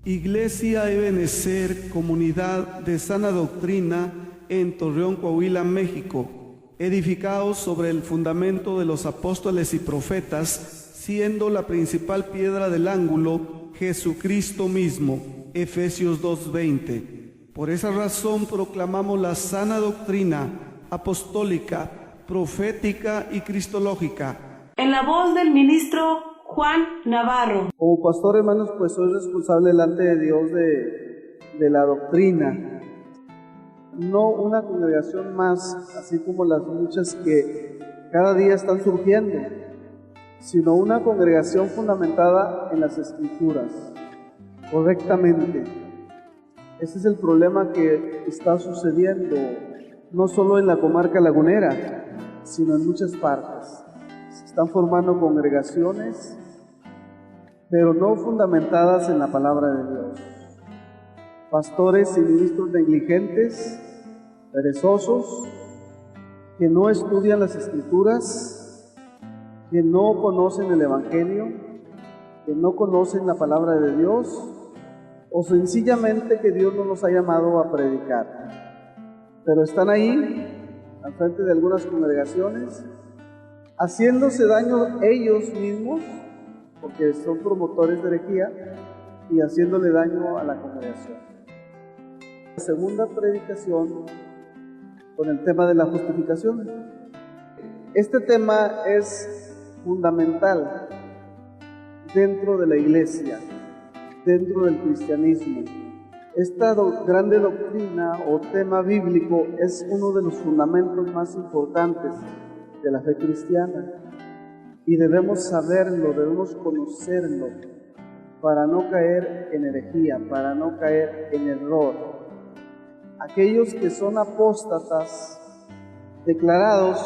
Iglesia Ebenecer, Comunidad de Sana Doctrina, en Torreón, Coahuila, México, edificados sobre el fundamento de los apóstoles y profetas, siendo la principal piedra del ángulo Jesucristo mismo. Efesios 2:20. Por esa razón proclamamos la sana doctrina apostólica, profética y cristológica. En la voz del ministro Juan Navarro. Como pastor, hermanos, pues soy responsable delante de Dios de la doctrina. No una congregación más, así como las muchas que cada día están surgiendo, sino una congregación fundamentada en las Escrituras, correctamente. Ese es el problema que está sucediendo, no solo en la comarca lagunera, sino en muchas partes. Se están formando congregaciones, pero no fundamentadas en la palabra de Dios. Pastores y ministros negligentes, perezosos, que no estudian las Escrituras, que no conocen el Evangelio, que no conocen la palabra de Dios, o sencillamente que Dios no los ha llamado a predicar. Pero están ahí, al frente de algunas congregaciones, haciéndose daño ellos mismos, porque son promotores de herejía, y haciéndole daño a la congregación. La segunda predicación con el tema de la justificación. Este tema es fundamental dentro de la iglesia, dentro del cristianismo. Esta grande doctrina o tema bíblico es uno de los fundamentos más importantes de la fe cristiana. Y debemos saberlo, debemos conocerlo, para no caer en herejía, para no caer en error. Aquellos que son apóstatas, declarados,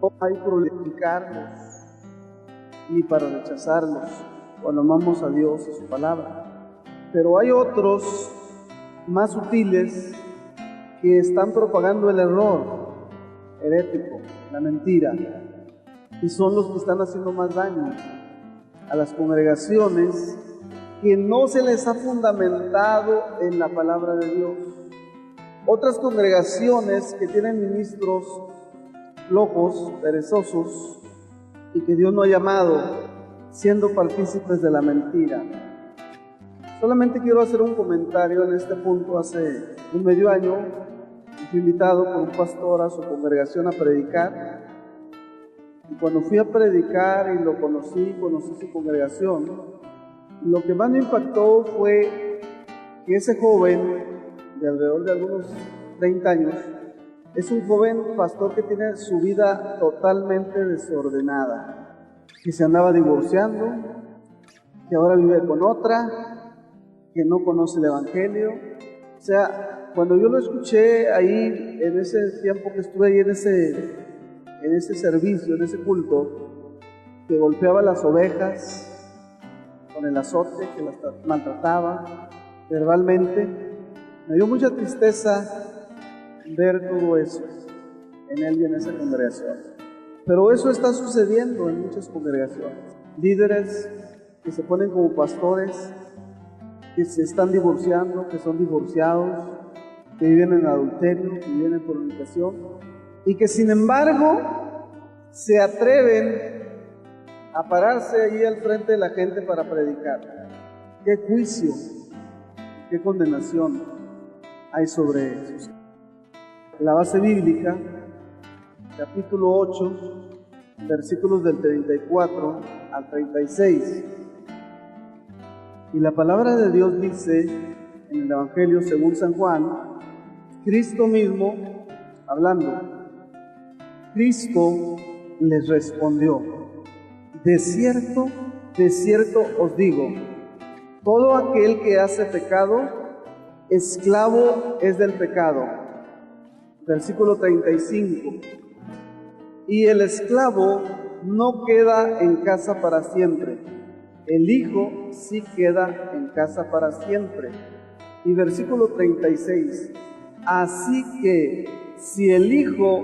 no hay por criticarlos, ni para rechazarlos, cuando amamos a Dios y su palabra. Pero hay otros más sutiles que están propagando el error herético, la mentira, y son los que están haciendo más daño a las congregaciones que no se les ha fundamentado en la palabra de Dios. Otras congregaciones que tienen ministros flojos, perezosos, y que Dios no ha llamado, siendo partícipes de la mentira. Solamente quiero hacer un comentario en este punto. Hace un medio año fui invitado por un pastor a su congregación a predicar. Y cuando fui a predicar y lo conocí su congregación, lo que más me impactó fue que ese joven, de alrededor de algunos 30 años, es un joven pastor que tiene su vida totalmente desordenada, que se andaba divorciando, que ahora vive con otra, que no conoce el Evangelio. O sea, cuando yo lo escuché ahí, en ese tiempo que estuve ahí en ese servicio, en ese culto, que golpeaba las ovejas con el azote, que las maltrataba verbalmente, me dio mucha tristeza ver todo eso en él y en esa congregación. Pero eso está sucediendo en muchas congregaciones. Líderes que se ponen como pastores, que se están divorciando, que son divorciados, que viven en adulterio, que viven en fornicación, y que sin embargo se atreven a pararse allí al frente de la gente para predicar. ¡Qué juicio, qué condenación hay sobre ellos! La base bíblica, capítulo 8, versículos del 34 al 36. Y la palabra de Dios dice en el Evangelio según San Juan, Cristo mismo hablando, Cristo les respondió: de cierto os digo, todo aquel que hace pecado, esclavo es del pecado. Versículo 35. Y el esclavo no queda en casa para siempre, el Hijo sí queda en casa para siempre. Y versículo 36. Así que si el Hijo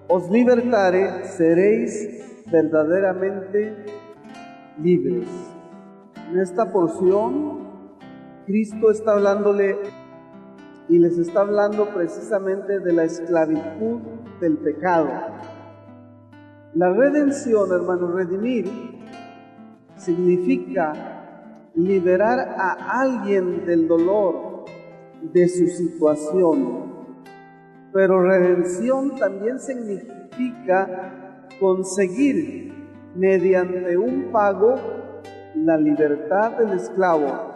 os libertare, seréis verdaderamente libres. En esta porción Cristo está hablándole y les está hablando precisamente de la esclavitud del pecado. La redención, hermanos, redimir, significa liberar a alguien del dolor de su situación. Pero redención también significa conseguir mediante un pago la libertad del esclavo.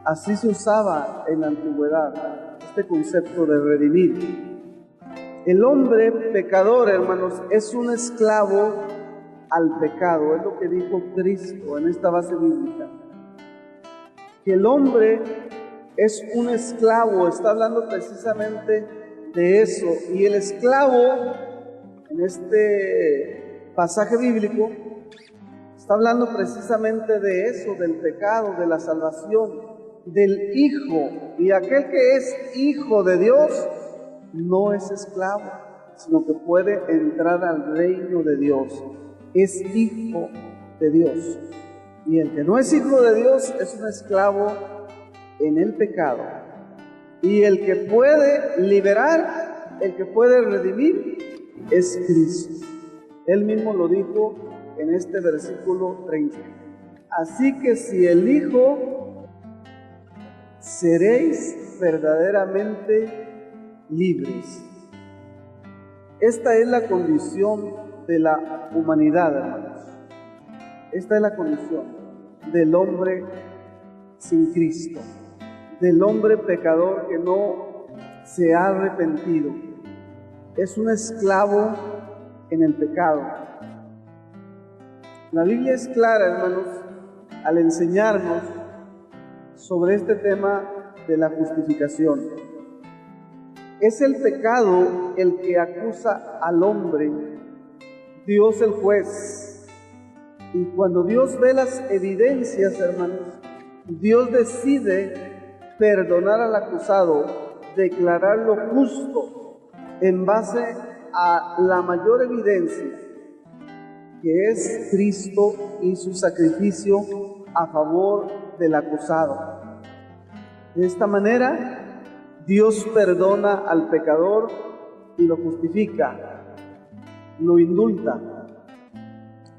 Así se usaba en la antigüedad este concepto de redimir. El hombre pecador, hermanos, es un esclavo al pecado. Es lo que dijo Cristo en esta base bíblica. Que el hombre es un esclavo, está hablando precisamente de eso. Y el esclavo, en este pasaje bíblico, está hablando precisamente de eso, del pecado, de la salvación, del hijo. Y aquel que es hijo de Dios no es esclavo, sino que puede entrar al reino de Dios. Es hijo de Dios. Y el que no es hijo de Dios es un esclavo en el pecado. Y el que puede liberar, el que puede redimir, es Cristo. Él mismo lo dijo en este versículo 30. Así que si el Hijo, seréis verdaderamente libres. Esta es la condición de la humanidad, hermanos. Esta es la condición del hombre sin Cristo, del hombre pecador que no se ha arrepentido. Es un esclavo en el pecado. La Biblia es clara, hermanos, al enseñarnos sobre este tema de la justificación. Es el pecado el que acusa al hombre, Dios el juez. Y cuando Dios ve las evidencias, hermanos, Dios decide perdonar al acusado, declararlo justo en base a la mayor evidencia, que es Cristo y su sacrificio a favor del acusado. De esta manera, Dios perdona al pecador y lo justifica, lo indulta.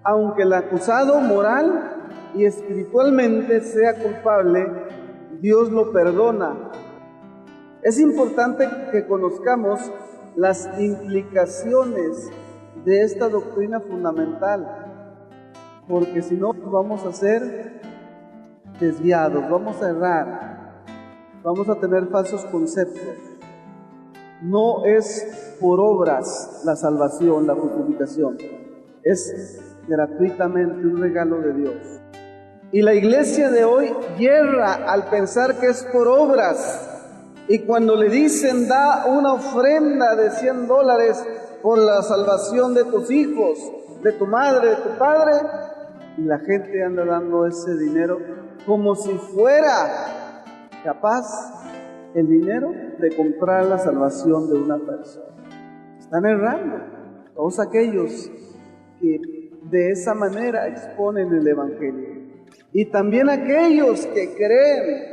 Aunque el acusado moral y espiritualmente sea culpable, Dios lo perdona. Es importante que conozcamos las implicaciones de esta doctrina fundamental, porque si no vamos a ser desviados, vamos a errar, vamos a tener falsos conceptos. No es por obras la salvación, la justificación, es gratuitamente un regalo de Dios. Y la iglesia de hoy yerra al pensar que es por obras. Y cuando le dicen, da una ofrenda de $100 por la salvación de tus hijos, de tu madre, de tu padre, y la gente anda dando ese dinero como si fuera capaz el dinero de comprar la salvación de una persona. Están errando todos aquellos que de esa manera exponen el Evangelio. Y también aquellos que creen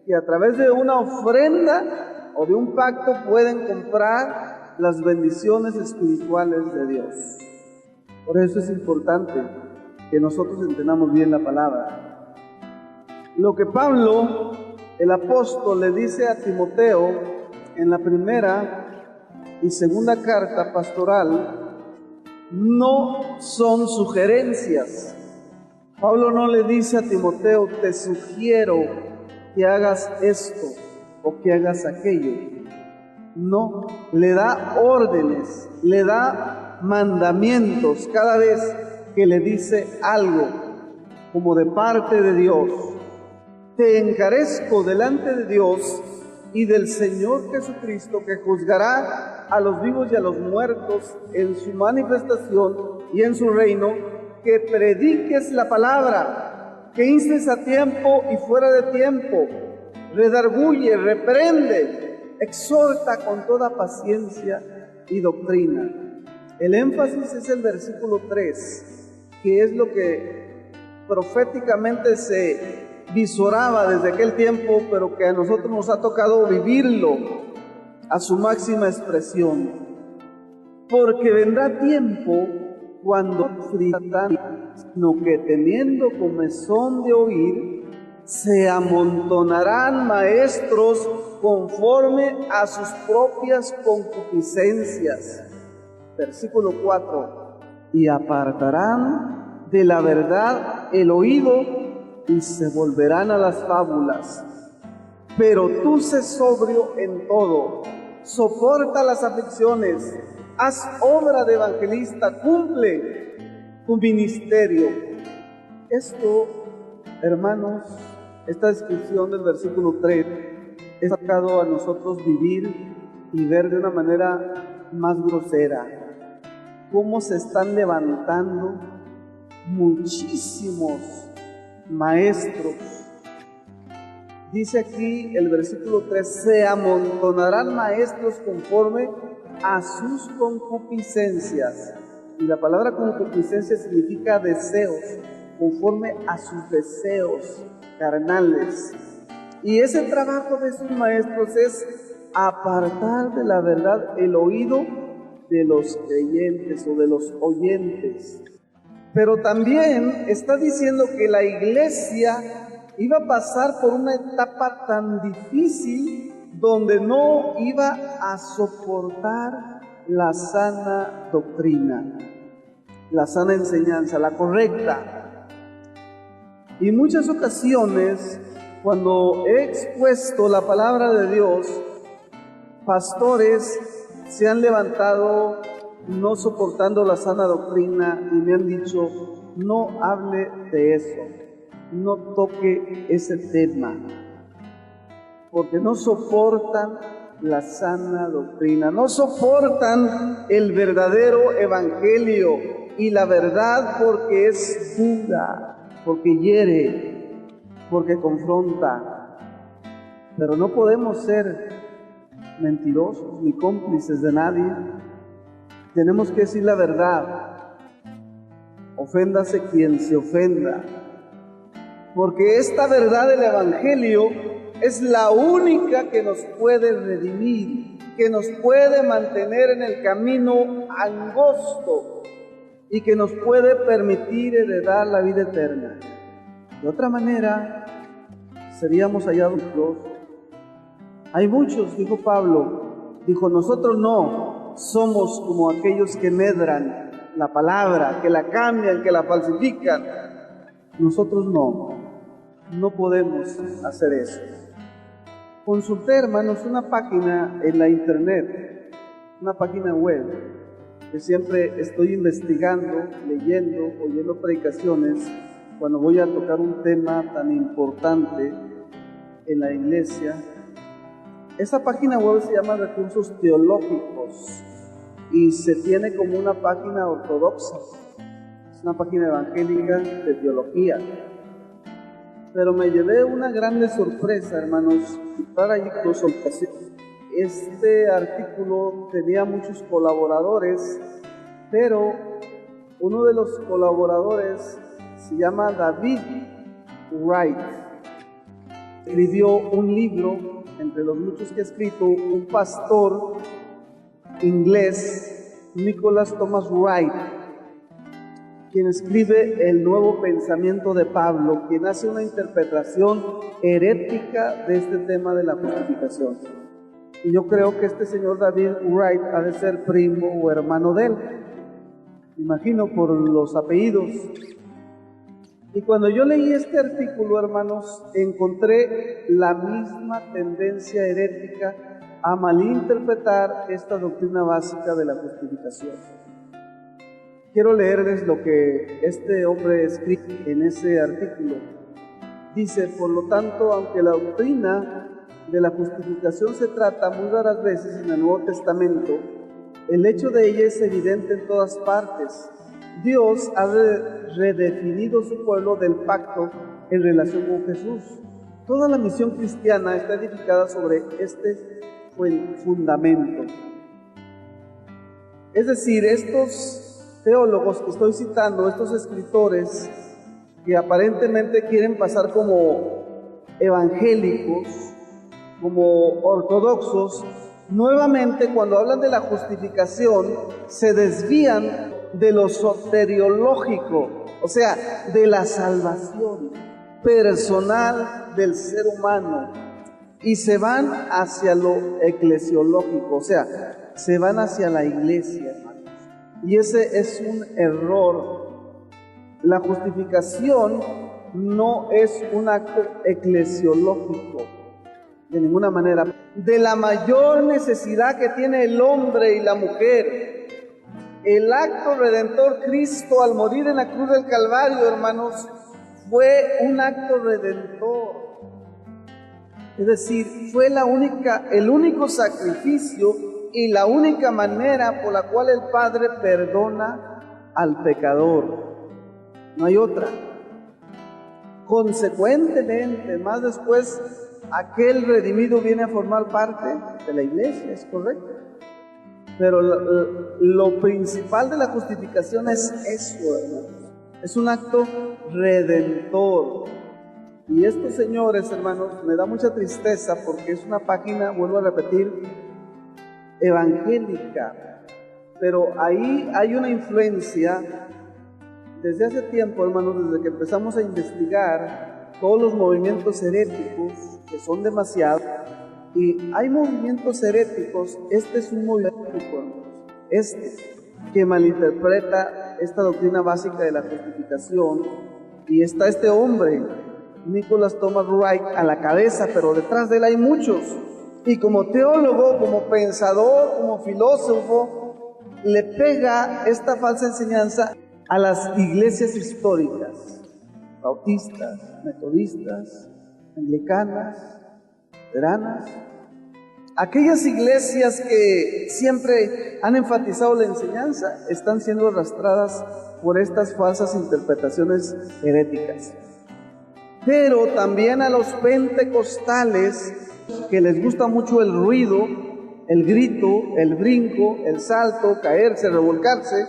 que a través de una ofrenda o de un pacto pueden comprar las bendiciones espirituales de Dios. Por eso es importante que nosotros entendamos bien la palabra. Lo que Pablo, el apóstol, le dice a Timoteo en la primera y segunda carta pastoral, no son sugerencias. Pablo no le dice a Timoteo, te sugiero que hagas esto o que hagas aquello. No, le da órdenes, le da mandamientos cada vez que le dice algo como de parte de Dios. Te encarezco delante de Dios y del Señor Jesucristo, que juzgará a los vivos y a los muertos en su manifestación y en su reino, que prediques la palabra, que instes a tiempo y fuera de tiempo, redarguye, reprende, exhorta con toda paciencia y doctrina. El énfasis es el versículo 3, que es lo que proféticamente se visoraba desde aquel tiempo, pero que a nosotros nos ha tocado vivirlo a su máxima expresión. Porque vendrá tiempo cuando sino que teniendo comezón de oír, se amontonarán maestros conforme a sus propias concupiscencias. Versículo 4. Y apartarán de la verdad el oído y se volverán a las fábulas. Pero tú sé sobrio en todo, soporta las aflicciones, haz obra de evangelista, cumple tu ministerio. Esto, hermanos, esta descripción del versículo 3 es sacado a nosotros vivir y ver de una manera más grosera cómo se están levantando muchísimos maestros. Dice aquí el versículo 3, se amontonarán maestros conforme a sus concupiscencias. Y la palabra concupiscencia significa deseos, conforme a sus deseos carnales. Y ese trabajo de esos maestros es apartar de la verdad el oído de los creyentes o de los oyentes. Pero también está diciendo que la iglesia iba a pasar por una etapa tan difícil donde no iba a soportar la sana doctrina, la sana enseñanza, la correcta. Y en muchas ocasiones, cuando he expuesto la palabra de Dios, pastores se han levantado no soportando la sana doctrina y me han dicho, no hable de eso, no toque ese tema, porque no soportan la sana doctrina, no soportan el verdadero evangelio y la verdad, porque es dura, porque hiere, porque confronta. Pero no podemos ser mentirosos ni cómplices de nadie. Tenemos que decir la verdad, oféndase quien se ofenda, porque esta verdad del evangelio es la única que nos puede redimir, que nos puede mantener en el camino angosto y que nos puede permitir heredar la vida eterna. De otra manera, seríamos hallados. Hay muchos, dijo Pablo, dijo, nosotros no somos como aquellos que medran la palabra, que la cambian, que la falsifican. Nosotros no podemos hacer eso. Consulté, hermanos, una página en la internet, una página web, que siempre estoy investigando, leyendo, oyendo predicaciones, cuando voy a tocar un tema tan importante en la iglesia. Esa página web se llama Recursos Teológicos y se tiene como una página ortodoxa. Es una página evangélica de teología. Pero me llevé una grande sorpresa, hermanos, para allí dos ocasiones. Este artículo tenía muchos colaboradores, pero uno de los colaboradores se llama David Wright. Escribió un libro, entre los muchos que ha escrito, un pastor inglés, Nicholas Thomas Wright, quien escribe el Nuevo Pensamiento de Pablo, quien hace una interpretación herética de este tema de la justificación. Y yo creo que este señor David Wright ha de ser primo o hermano de él, imagino por los apellidos. Y cuando yo leí este artículo, hermanos, encontré la misma tendencia herética a malinterpretar esta doctrina básica de la justificación. Quiero leerles lo que este hombre escribe en ese artículo. Dice, por lo tanto, aunque la doctrina de la justificación se trata muy raras veces en el Nuevo Testamento, el hecho de ella es evidente en todas partes. Dios ha redefinido su pueblo del pacto en relación con Jesús. Toda la misión cristiana está edificada sobre este fundamento. Es decir, estos teólogos que estoy citando, estos escritores que aparentemente quieren pasar como evangélicos como ortodoxos, nuevamente cuando hablan de la justificación se desvían de lo soteriológico, o sea, de la salvación personal del ser humano, y se van hacia lo eclesiológico, o sea, se van hacia la iglesia, hermanos. Y ese es un error. La justificación no es un acto eclesiológico, de ninguna manera. De la mayor necesidad que tiene el hombre y la mujer, el acto redentor Cristo al morir en la cruz del Calvario, hermanos, fue un acto redentor. Es decir, fue el único sacrificio y la única manera por la cual el Padre perdona al pecador. No hay otra. Consecuentemente, más después, aquel redimido viene a formar parte de la iglesia, es correcto. Pero lo principal de la justificación es eso, hermanos. Es un acto redentor. Y estos señores, hermanos, me da mucha tristeza porque es una página, vuelvo a repetir, evangélica. Pero ahí hay una influencia desde hace tiempo, hermanos, desde que empezamos a investigar todos los movimientos heréticos, que son demasiados. Y hay movimientos heréticos, este es un movimiento herético, hermanos, que malinterpreta esta doctrina básica de la justificación. Y está este hombre, Nicholas Thomas Wright, a la cabeza, pero detrás de él hay muchos. Y como teólogo, como pensador, como filósofo, le pega esta falsa enseñanza a las iglesias históricas, bautistas, metodistas, anglicanas, luteranas, aquellas iglesias que siempre han enfatizado la enseñanza, están siendo arrastradas por estas falsas interpretaciones heréticas. Pero también a los pentecostales, que les gusta mucho el ruido, el grito, el brinco, el salto, caerse, revolcarse,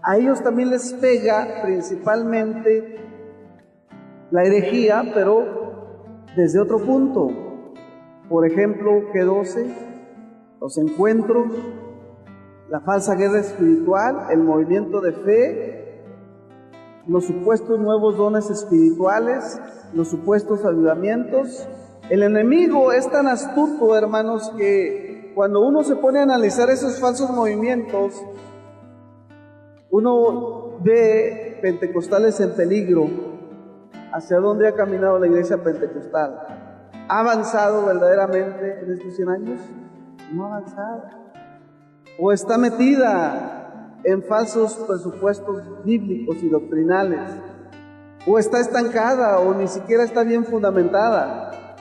a ellos también les pega principalmente la herejía, pero desde otro punto. Por ejemplo, G12, los encuentros, la falsa guerra espiritual, el movimiento de fe, los supuestos nuevos dones espirituales, los supuestos avivamientos. El enemigo es tan astuto, hermanos, que cuando uno se pone a analizar esos falsos movimientos, uno ve pentecostales en peligro. ¿Hacia dónde ha caminado la iglesia pentecostal? ¿Ha avanzado verdaderamente en estos 100 años? No ha avanzado. O está metida en falsos presupuestos bíblicos y doctrinales. O está estancada, o ni siquiera está bien fundamentada.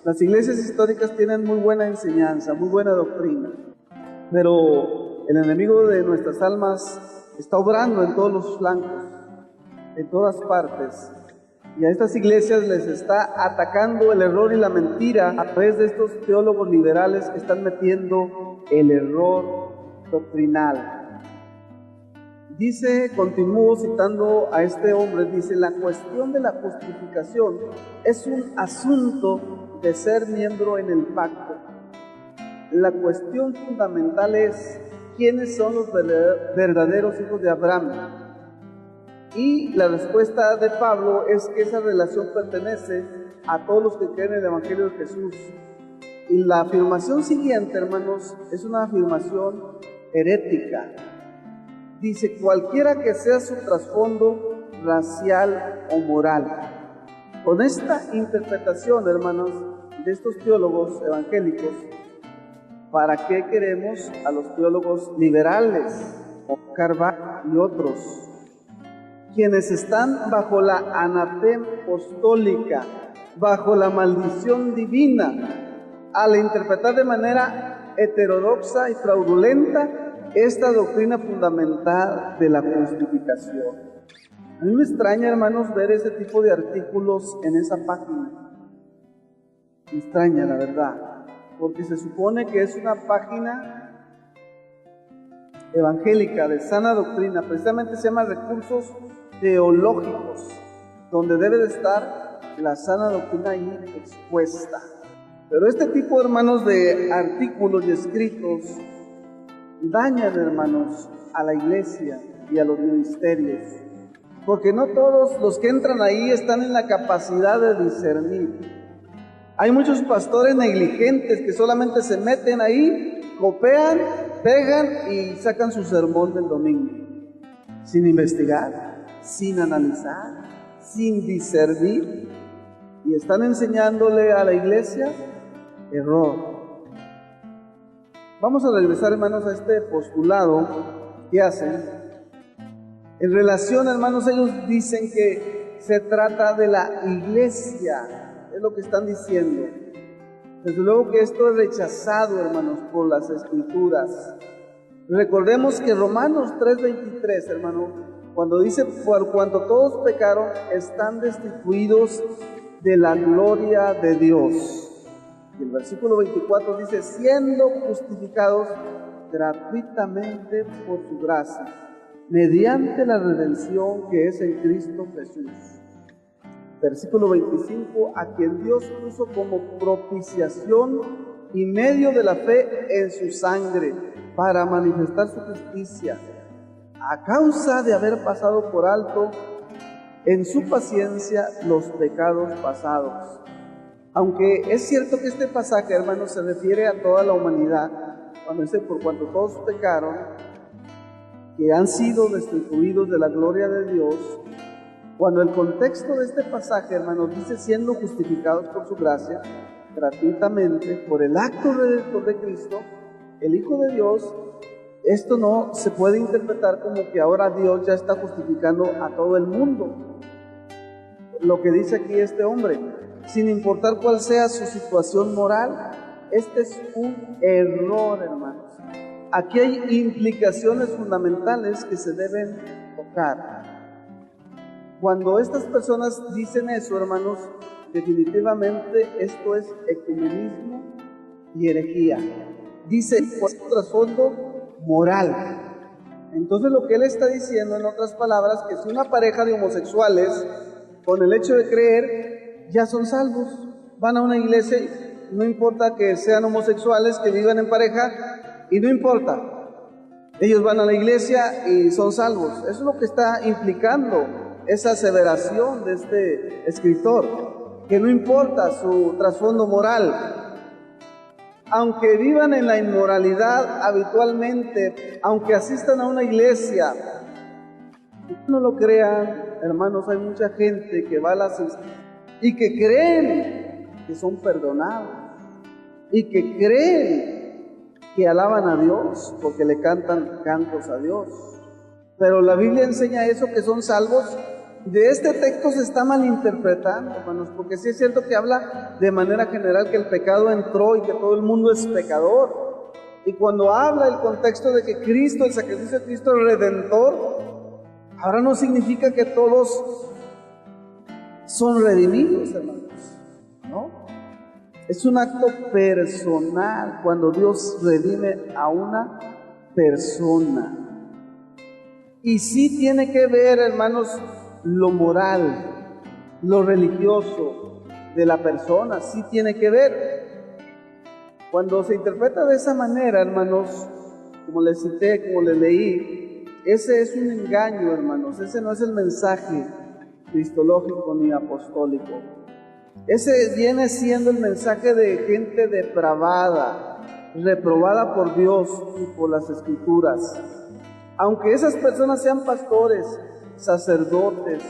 Las iglesias históricas tienen muy buena enseñanza, muy buena doctrina, pero el enemigo de nuestras almas está obrando en todos los flancos, en todas partes. Y a estas iglesias les está atacando el error y la mentira a través de estos teólogos liberales que están metiendo el error doctrinal. Dice, continúo citando a este hombre, dice, la cuestión de la justificación es un asunto de ser miembro en el pacto. La cuestión fundamental es quiénes son los verdaderos hijos de Abraham. Y la respuesta de Pablo es que esa relación pertenece a todos los que creen en el Evangelio de Jesús. Y la afirmación siguiente, hermanos, es una afirmación herética. Dice, cualquiera que sea su trasfondo racial o moral. Con esta interpretación, hermanos, de estos teólogos evangélicos, ¿para qué queremos a los teólogos liberales, como Carvajal y otros, quienes están bajo la anatema apostólica, bajo la maldición divina, al interpretar de manera heterodoxa y fraudulenta esta doctrina fundamental de la justificación? A mí me extraña, hermanos, ver ese tipo de artículos en esa página. Me extraña, la verdad, porque se supone que es una página evangélica de sana doctrina, precisamente se llama Recursos Teológicos, donde debe de estar la sana doctrina ahí expuesta. Pero este tipo, hermanos, de artículos y escritos dañan, hermanos, a la iglesia y a los ministerios, porque no todos los que entran ahí están en la capacidad de discernir. Hay muchos pastores negligentes que solamente se meten ahí, copian, pegan y sacan su sermón del domingo, sin investigar, sin analizar, sin discernir, y están enseñándole a la iglesia error. Vamos a regresar, hermanos, a este postulado que hacen. En relación, hermanos, ellos dicen que se trata de la iglesia, es lo que están diciendo. Desde luego que esto es rechazado, hermanos, por las Escrituras. Recordemos que Romanos 3:23, hermano, cuando dice, por cuanto todos pecaron, están destituidos de la gloria de Dios. Y el versículo 24 dice, siendo justificados gratuitamente por su gracia, mediante la redención que es en Cristo Jesús. Versículo 25, a quien Dios puso como propiciación y medio de la fe en su sangre, para manifestar su justicia, a causa de haber pasado por alto en su paciencia los pecados pasados. Aunque es cierto que este pasaje, hermanos, se refiere a toda la humanidad, cuando dice, por cuanto todos pecaron, que han sido destituidos de la gloria de Dios, cuando el contexto de este pasaje, hermanos, dice siendo justificados por su gracia, gratuitamente, por el acto redentor de Cristo, el Hijo de Dios, esto no se puede interpretar como que ahora Dios ya está justificando a todo el mundo. Lo que dice aquí este hombre, sin importar cuál sea su situación moral, este es un error, hermanos. Aquí hay implicaciones fundamentales que se deben tocar. Cuando estas personas dicen eso, hermanos, definitivamente esto es ecumenismo y herejía. Dice, por trasfondo moral. Entonces lo que él está diciendo, en otras palabras, que si una pareja de homosexuales, con el hecho de creer, ya son salvos, van a una iglesia, no importa que sean homosexuales, que vivan en pareja, y no importa, ellos van a la iglesia y son salvos. Eso es lo que está implicando esa aseveración de este escritor, que no importa su trasfondo moral, aunque vivan en la inmoralidad habitualmente, aunque asistan a una iglesia. No lo crean, hermanos, hay mucha gente que va a las y que creen que son perdonados y que creen que alaban a Dios porque le cantan cantos a Dios. Pero la Biblia enseña eso, que son salvos. De este texto se está malinterpretando, hermanos, porque sí es cierto que habla de manera general que el pecado entró y que todo el mundo es pecador. Y cuando habla el contexto de que Cristo, el sacrificio de Cristo es redentor, ahora no significa que todos son redimidos, hermanos, ¿no? Es un acto personal cuando Dios redime a una persona. Y sí tiene que ver, hermanos, lo moral, lo religioso de la persona, sí tiene que ver. Cuando se interpreta de esa manera, hermanos, como les cité, como les leí, ese es un engaño, hermanos, ese no es el mensaje cristológico ni apostólico. Ese viene siendo el mensaje de gente depravada, reprobada por Dios y por las Escrituras. Aunque esas personas sean pastores, sacerdotes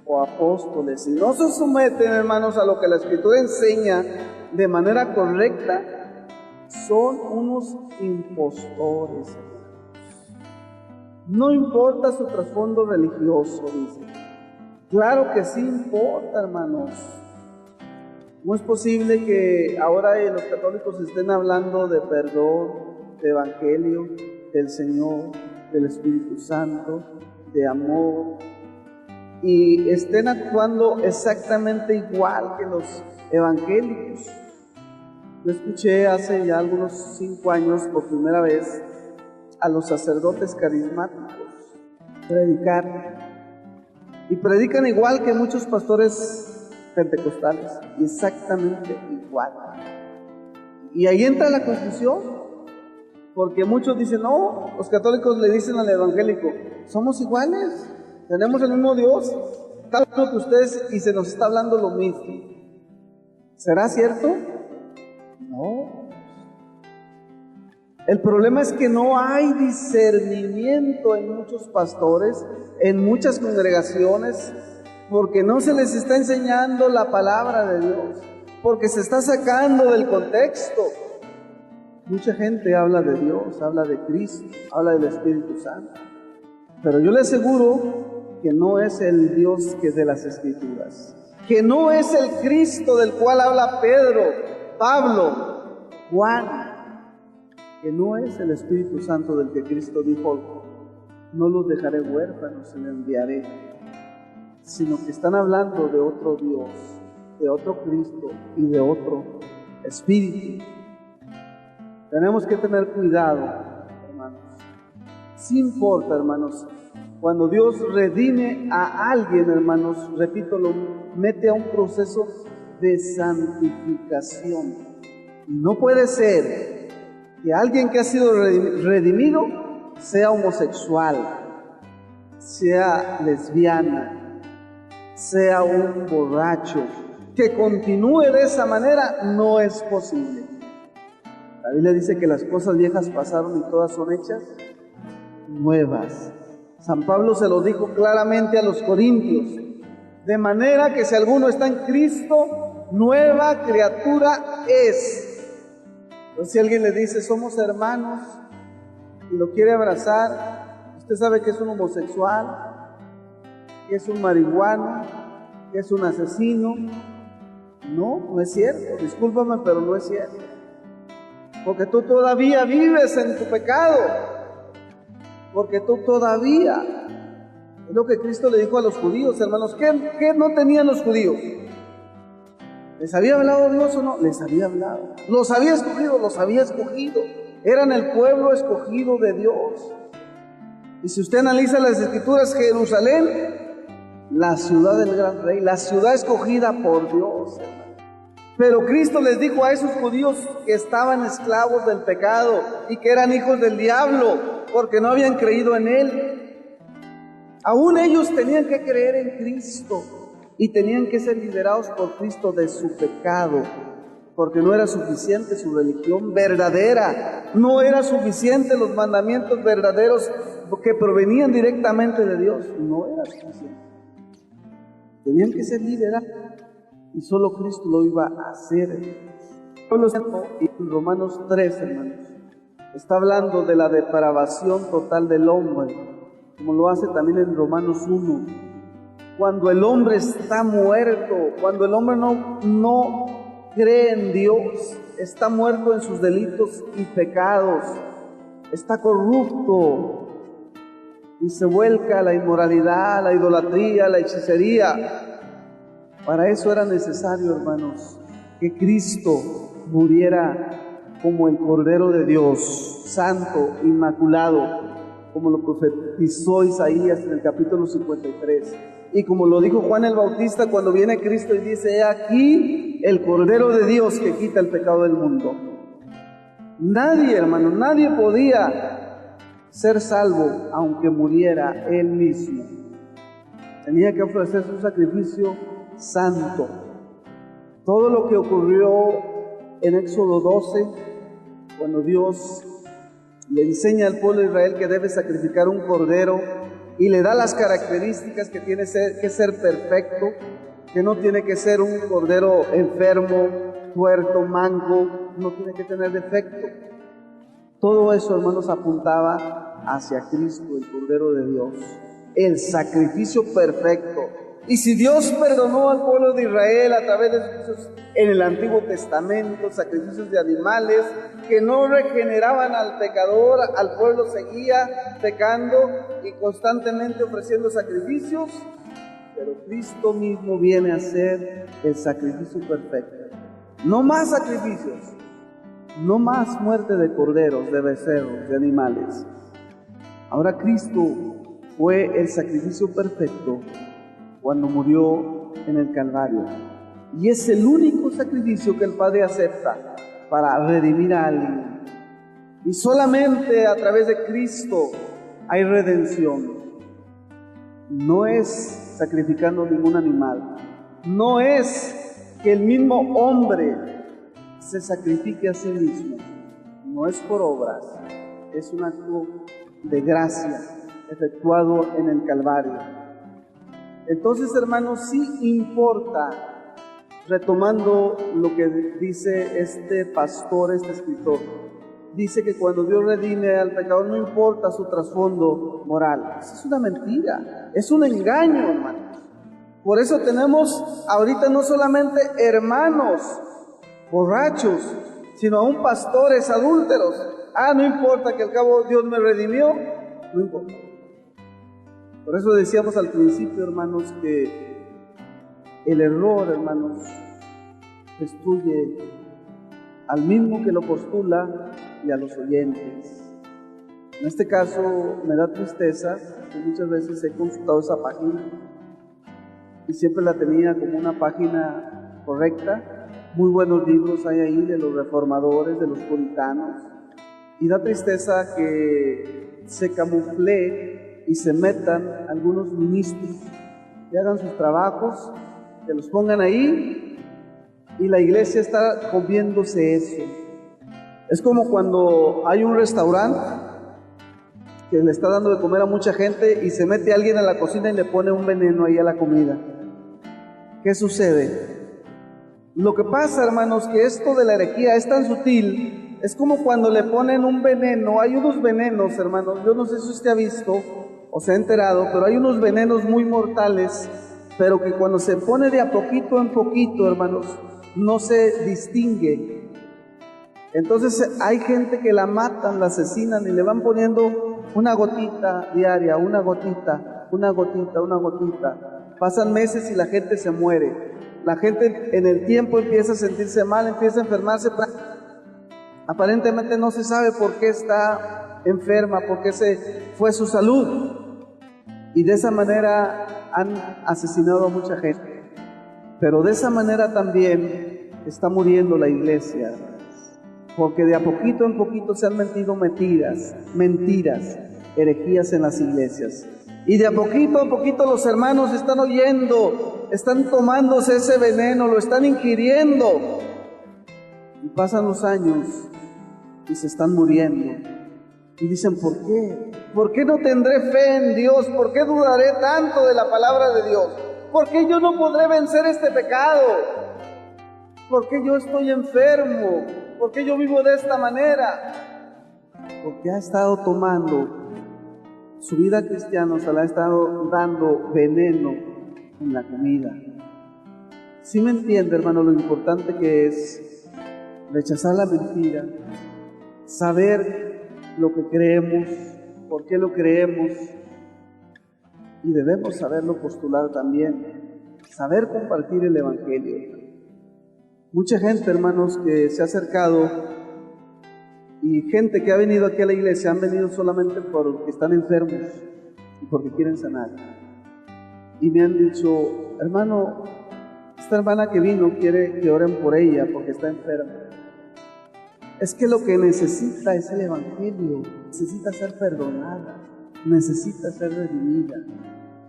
o apóstoles, y no se someten, hermanos, a lo que la Escritura enseña de manera correcta, son unos impostores. No importa su trasfondo religioso, dice. Claro que sí importa, hermanos. No es posible que ahora los católicos estén hablando de perdón, de evangelio, del Señor, del Espíritu Santo, de amor, y estén actuando exactamente igual que los evangélicos. Yo escuché hace ya algunos 5 años por primera vez a los sacerdotes carismáticos predicar, y predican igual que muchos pastores pentecostales, exactamente igual. Y ahí entra la confusión, porque muchos dicen, no, los católicos le dicen al evangélico, somos iguales, tenemos el mismo Dios, tal como que ustedes, y se nos está hablando lo mismo. ¿Será cierto? No. El problema es que no hay discernimiento en muchos pastores, en muchas congregaciones, porque no se les está enseñando la palabra de Dios, porque se está sacando del contexto. Mucha gente habla de Dios, habla de Cristo, habla del Espíritu Santo, pero yo le aseguro que no es el Dios que es de las Escrituras, que no es el Cristo del cual habla Pedro, Pablo, Juan, que no es el Espíritu Santo del que Cristo dijo, no los dejaré huérfanos, se los enviaré, sino que están hablando de otro Dios, de otro Cristo y de otro Espíritu. Tenemos que tener cuidado, hermanos. Sí importa, hermanos, cuando Dios redime a alguien, hermanos, repito, lo mete a un proceso de santificación. No puede ser que alguien que ha sido redimido sea homosexual, sea lesbiana, sea un borracho, que continúe de esa manera. No es posible. La Biblia dice que las cosas viejas pasaron y todas son hechas nuevas. San Pablo se lo dijo claramente a los corintios, de manera que si alguno está en Cristo, nueva criatura es. Entonces, si alguien le dice somos hermanos y lo quiere abrazar, usted sabe que es un homosexual, que es un marihuano, que es un asesino. No es cierto, discúlpame, pero no es cierto, porque tú todavía vives en tu pecado, porque tú todavía, es lo que Cristo le dijo a los judíos, hermanos. ¿Qué no tenían los judíos? ¿Les había hablado Dios o no? Les había hablado. Los había escogido, eran el pueblo escogido de Dios. Y si usted analiza las Escrituras, Jerusalén, la ciudad del gran rey, la ciudad escogida por Dios, hermano. Pero Cristo les dijo a esos judíos que estaban esclavos del pecado y que eran hijos del diablo porque no habían creído en Él. Aún ellos tenían que creer en Cristo y tenían que ser liberados por Cristo de su pecado, porque no era suficiente su religión verdadera, no era suficiente los mandamientos verdaderos que provenían directamente de Dios, no era suficiente. Tenían que ser liberados. Y solo Cristo lo iba a hacer. En Romanos 3, hermanos, está hablando de la depravación total del hombre, como lo hace también en Romanos 1. Cuando el hombre está muerto, cuando el hombre no cree en Dios, está muerto en sus delitos y pecados, está corrupto y se vuelca a la inmoralidad, a la idolatría, a la hechicería. Para eso era necesario, hermanos, que Cristo muriera como el Cordero de Dios, santo, inmaculado, como lo profetizó Isaías en el capítulo 53. Y como lo dijo Juan el Bautista cuando viene Cristo y dice, he aquí el Cordero de Dios que quita el pecado del mundo. Nadie, hermano, nadie podía ser salvo aunque muriera él mismo. Tenía que ofrecerse un sacrificio santo. Todo lo que ocurrió en Éxodo 12, cuando Dios le enseña al pueblo de Israel que debe sacrificar un cordero y le da las características que tiene que ser perfecto, que no tiene que ser un cordero enfermo, tuerto, manco, no tiene que tener defecto. Todo eso, hermanos, apuntaba hacia Cristo, el Cordero de Dios, el sacrificio perfecto. Y si Dios perdonó al pueblo de Israel a través de sacrificios en el Antiguo Testamento, sacrificios de animales que no regeneraban al pecador, al pueblo seguía pecando y constantemente ofreciendo sacrificios, pero Cristo mismo viene a ser el sacrificio perfecto. No más sacrificios, no más muerte de corderos, de becerros, de animales. Ahora Cristo fue el sacrificio perfecto cuando murió en el Calvario. Y es el único sacrificio que el Padre acepta para redimir a alguien. Y solamente a través de Cristo hay redención. No es sacrificando ningún animal. No es que el mismo hombre se sacrifique a sí mismo. No es por obras. Es un acto de gracia efectuado en el Calvario. Entonces, hermanos, sí importa, retomando lo que dice este pastor, este escritor, dice que cuando Dios redime al pecador no importa su trasfondo moral. Eso es una mentira, es un engaño, hermanos. Por eso tenemos ahorita no solamente hermanos borrachos, sino aún pastores adúlteros. No importa que al cabo Dios me redimió, no importa. Por eso decíamos al principio, hermanos, que el error, hermanos, destruye al mismo que lo postula y a los oyentes. En este caso me da tristeza que muchas veces he consultado esa página y siempre la tenía como una página correcta. Muy buenos libros hay ahí de los reformadores, de los puritanos, y da tristeza que se camufle y se metan algunos ministros que hagan sus trabajos, que los pongan ahí y la iglesia está comiéndose eso. Es como cuando hay un restaurante que le está dando de comer a mucha gente y se mete alguien a la cocina y le pone un veneno ahí a la comida. ¿Qué sucede? Lo que pasa, hermanos, que esto de la herejía es tan sutil. Es como cuando le ponen un veneno. Hay unos venenos, hermanos, yo no sé si usted ha visto o se ha enterado, pero hay unos venenos muy mortales, pero que cuando se pone de a poquito en poquito, hermanos, no se distingue. Entonces hay gente que la matan, la asesinan y le van poniendo una gotita diaria, una gotita, una gotita, una gotita. Pasan meses y la gente se muere. La gente en el tiempo empieza a sentirse mal, empieza a enfermarse. Aparentemente no se sabe por qué está enferma, por qué se fue su salud. Y de esa manera han asesinado a mucha gente. Pero de esa manera también está muriendo la iglesia. Porque de a poquito en poquito se han metido mentiras, herejías en las iglesias. Y de a poquito los hermanos están oyendo, están tomándose ese veneno, lo están ingiriendo. Y pasan los años y se están muriendo. Y dicen, ¿por qué? ¿Por qué no tendré fe en Dios? ¿Por qué dudaré tanto de la palabra de Dios? ¿Por qué yo no podré vencer este pecado? ¿Por qué yo estoy enfermo? ¿Por qué yo vivo de esta manera? Porque ha estado tomando su vida cristiana, se la ha estado dando veneno en la comida. ¿Sí me entiende, hermano, lo importante que es rechazar la mentira, saber lo que creemos, por qué lo creemos, y debemos saberlo postular también, saber compartir el Evangelio? Mucha gente, hermanos, que se ha acercado y gente que ha venido aquí a la iglesia han venido solamente porque están enfermos y porque quieren sanar. Y me han dicho, hermano, esta hermana que vino quiere que oren por ella porque está enferma. Es que lo que necesita es el Evangelio, necesita ser perdonada, necesita ser redimida.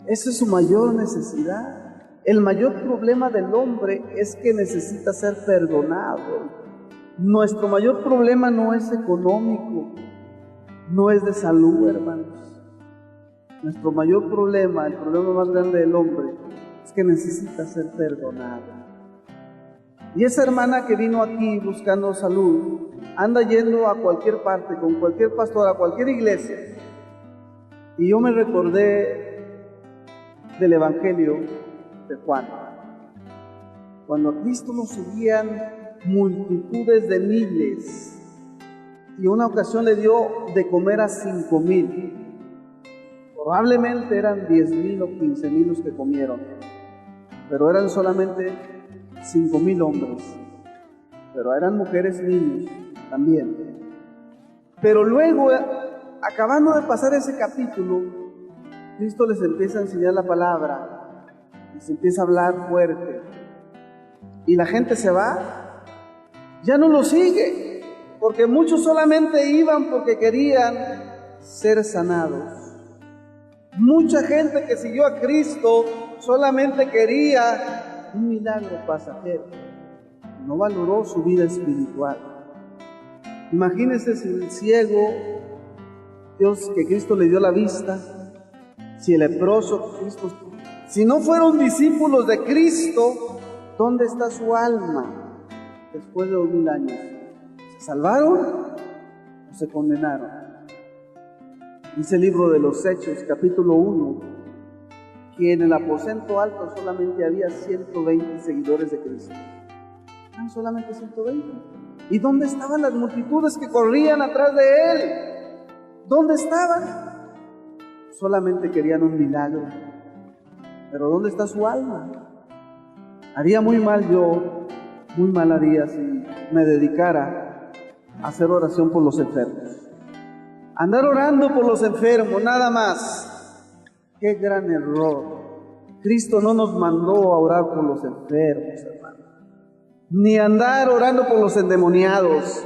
Esa es su mayor necesidad. El mayor problema del hombre es que necesita ser perdonado. Nuestro mayor problema no es económico, no es de salud, hermanos. Nuestro mayor problema, el problema más grande del hombre, es que necesita ser perdonado. Y esa hermana que vino aquí buscando salud, anda yendo a cualquier parte, con cualquier pastor, a cualquier iglesia. Y yo me recordé del Evangelio de Juan, cuando a Cristo lo seguían multitudes de miles, y una ocasión le dio de comer a 5,000. Probablemente eran 10,000 o 15,000 los que comieron, pero eran solamente 5,000 hombres, pero eran mujeres y niños también. Pero luego, acabando de pasar ese capítulo, Cristo les empieza a enseñar la palabra, les empieza a hablar fuerte. y la gente se va, ya no lo sigue, porque muchos solamente iban porque querían ser sanados. Mucha gente que siguió a Cristo solamente quería un milagro pasajero, no valoró su vida espiritual. Imagínense si el ciego, Dios que Cristo le dio la vista, si el leproso, Cristo, si no fueron discípulos de Cristo, ¿dónde está su alma después de 2000 años? ¿Se salvaron o se condenaron? Dice el libro de los Hechos, capítulo 1, que en el aposento alto solamente había 120 seguidores de Cristo. ¿Eran solamente 120? ¿Y dónde estaban las multitudes que corrían atrás de Él? ¿Dónde estaban? Solamente querían un milagro. Pero ¿dónde está su alma? Haría muy mal yo, muy mal haría si me dedicara a hacer oración por los enfermos. Andar orando por los enfermos, nada más. ¡Qué gran error! Cristo no nos mandó a orar por los enfermos, hermano. Ni andar orando por los endemoniados.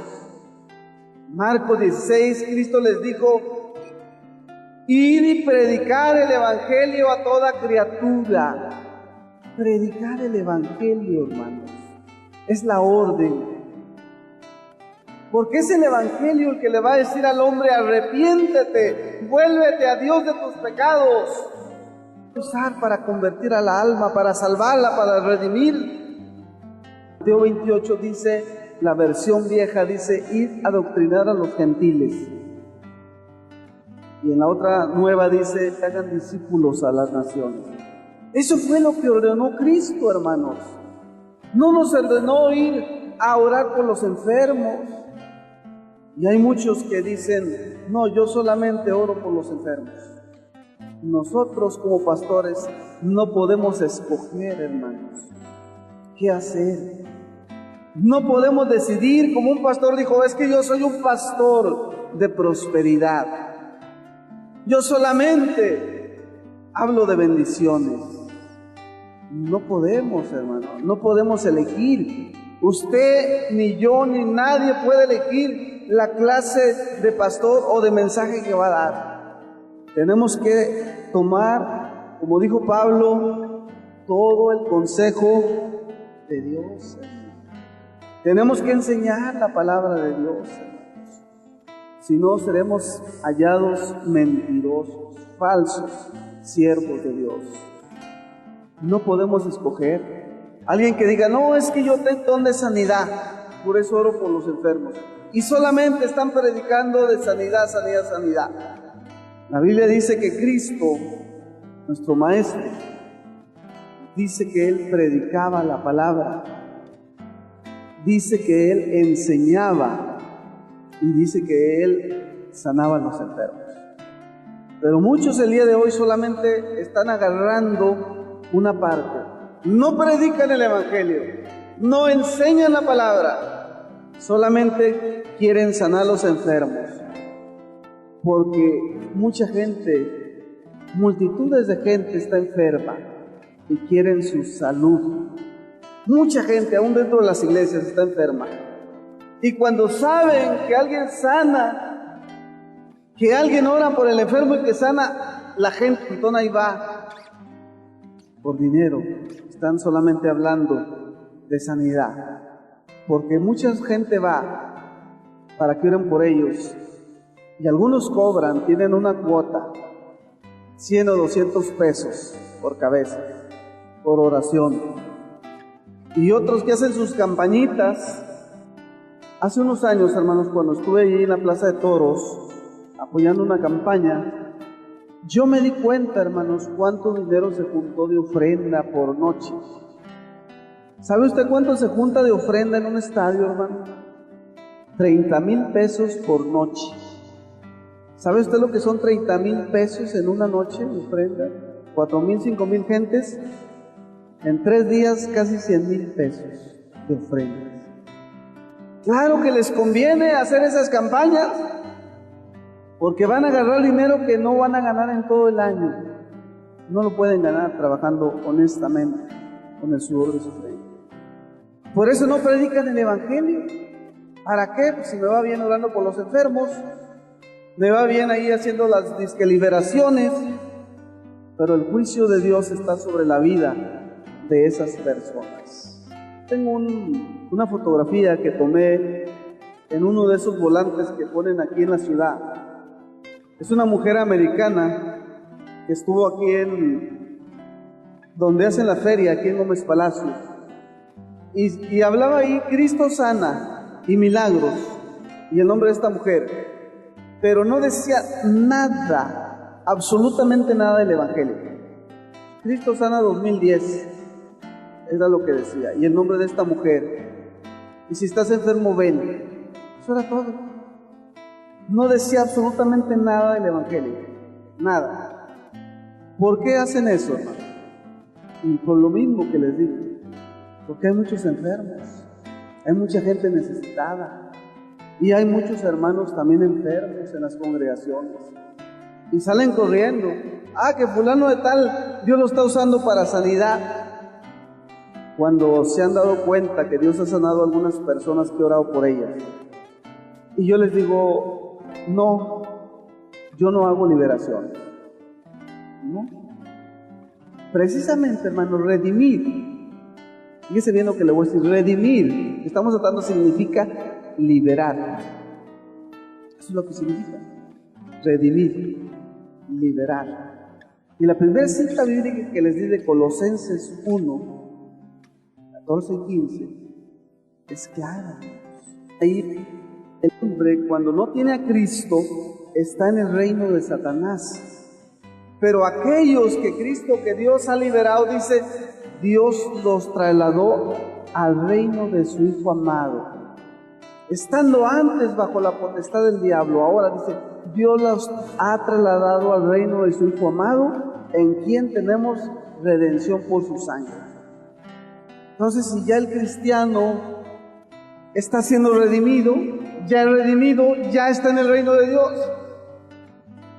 Marcos 16, Cristo les dijo: id y predicar el evangelio a toda criatura. Predicar el evangelio, hermanos, es la orden. Porque es el evangelio el que le va a decir al hombre: arrepiéntete, vuélvete a Dios de tus pecados. Usar para convertir a la alma, para salvarla, para redimir. Mateo 28 dice, la versión vieja dice: id a doctrinar a los gentiles. Y en la otra nueva dice: hagan discípulos a las naciones. Eso fue lo que ordenó Cristo, hermanos. No nos ordenó ir a orar por los enfermos. Y hay muchos que dicen: no, yo solamente oro por los enfermos. Nosotros como pastores no podemos escoger, hermanos, qué hacer. No podemos decidir, como un pastor dijo: es que yo soy un pastor de prosperidad. Yo solamente hablo de bendiciones. No podemos, hermano, no podemos elegir. Usted, ni yo, ni nadie puede elegir la clase de pastor o de mensaje que va a dar. Tenemos que tomar, como dijo Pablo, todo el consejo de Dios. Tenemos que enseñar la palabra de Dios, hermanos. Si no, seremos hallados mentirosos, falsos siervos de Dios. No podemos escoger. Alguien que diga: no, es que yo tengo don de sanidad, por eso oro por los enfermos. Y solamente están predicando de sanidad, sanidad, sanidad. La Biblia dice que Cristo, nuestro Maestro, dice que Él predicaba la palabra. Dice que Él enseñaba y dice que Él sanaba a los enfermos. Pero muchos el día de hoy solamente están agarrando una parte. No predican el evangelio, no enseñan la palabra, solamente quieren sanar a los enfermos. Porque mucha gente, multitudes de gente está enferma y quieren su salud. Mucha gente, aún dentro de las iglesias, está enferma. Y cuando saben que alguien sana, que alguien ora por el enfermo y que sana, la gente entonces ahí va por dinero. Están solamente hablando de sanidad. Porque mucha gente va para que oren por ellos. Y algunos cobran, tienen una cuota, 100 o 200 pesos por cabeza, por oración. Y otros que hacen sus campañitas. Hace unos años, hermanos, cuando estuve allí en la Plaza de Toros, apoyando una campaña, yo me di cuenta, hermanos, cuánto dinero se juntó de ofrenda por noche. ¿Sabe usted cuánto se junta de ofrenda en un estadio, hermano? 30,000 pesos por noche. ¿Sabe usted lo que son 30,000 pesos en una noche de ofrenda? 4,000, 5,000 gentes. En 3 días, casi 100,000 pesos de ofrendas. Claro que les conviene hacer esas campañas, porque van a agarrar dinero que no van a ganar en todo el año. No lo pueden ganar trabajando honestamente con el sudor de su frente. Por eso no predican el Evangelio. ¿Para qué? Pues si me va bien orando por los enfermos, me va bien ahí haciendo las disque liberaciones, pero el juicio de Dios está sobre la vida de esas personas. Tengo una fotografía que tomé en uno de esos volantes que ponen aquí en la ciudad. Es una mujer americana que estuvo aquí donde hacen la feria, aquí en Gómez Palacio, y hablaba ahí: Cristo sana y milagros, y el nombre de esta mujer, pero no decía nada, absolutamente nada del Evangelio. Cristo sana 2010, era lo que decía, y el nombre de esta mujer, y si estás enfermo ven. Eso era todo. No decía absolutamente nada del Evangelio, nada. ¿Por qué hacen eso, hermano? Y por lo mismo que les digo, porque hay muchos enfermos, hay mucha gente necesitada, y hay muchos hermanos también enfermos en las congregaciones, y salen corriendo: que fulano de tal, Dios lo está usando para sanidad, cuando se han dado cuenta que Dios ha sanado a algunas personas que he orado por ellas. Y yo les digo: no, yo no hago liberación. No. Precisamente, hermano, redimir. Fíjese bien lo que le voy a decir: redimir, que estamos tratando, significa liberar. Eso es lo que significa. Redimir, liberar. Y la primera cita bíblica que les di de Colosenses 1, 14 y 15, es clara. Ahí el hombre, cuando no tiene a Cristo, está en el reino de Satanás. Pero aquellos que Cristo, que Dios ha liberado, dice, Dios los trasladó al reino de su Hijo amado. Estando antes bajo la potestad del diablo, ahora dice, Dios los ha trasladado al reino de su Hijo amado, en quien tenemos redención por su sangre. Entonces, si ya el cristiano está siendo redimido, ya el redimido ya está en el reino de Dios.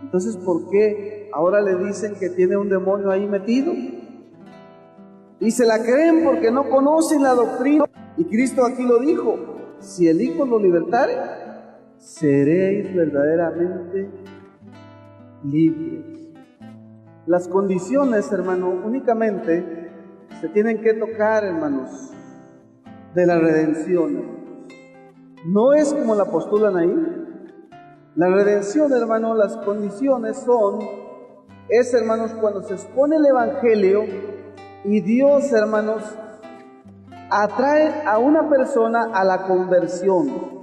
Entonces, ¿por qué ahora le dicen que tiene un demonio ahí metido? Y se la creen porque no conocen la doctrina. Y Cristo aquí lo dijo: si el Hijo lo libertare, seréis verdaderamente libres. Las condiciones, hermano, únicamente se tienen que tocar, hermanos, de la redención. No es como la postulan ahí. La redención, hermano, las condiciones es, hermanos, cuando se expone el Evangelio y Dios, hermanos, atrae a una persona a la conversión.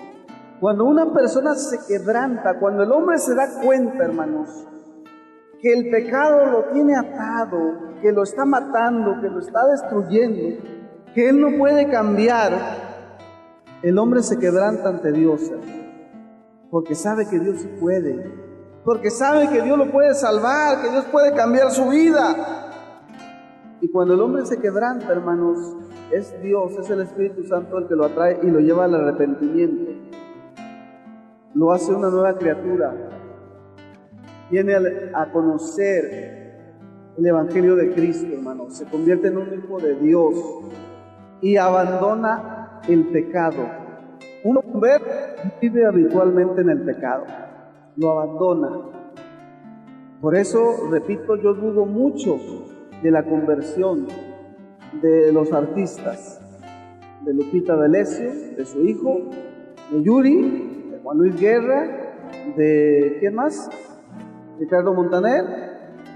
Cuando una persona se quebranta, cuando el hombre se da cuenta, hermanos, que el pecado lo tiene atado, que lo está matando, que lo está destruyendo, que él no puede cambiar, el hombre se quebranta ante Dios, porque sabe que Dios sí puede, porque sabe que Dios lo puede salvar, que Dios puede cambiar su vida. Y cuando el hombre se quebranta, hermanos, es Dios, es el Espíritu Santo el que lo atrae y lo lleva al arrepentimiento. Lo hace una nueva criatura. Viene a conocer el Evangelio de Cristo, hermanos. Se convierte en un hijo de Dios y abandona el pecado. Un hombre vive habitualmente en el pecado, lo abandona. Por eso, repito, yo dudo mucho de la conversión de los artistas, de Lupita D'Alessio, de su hijo, de Yuri, de Juan Luis Guerra, de ¿quién más? Ricardo Montaner.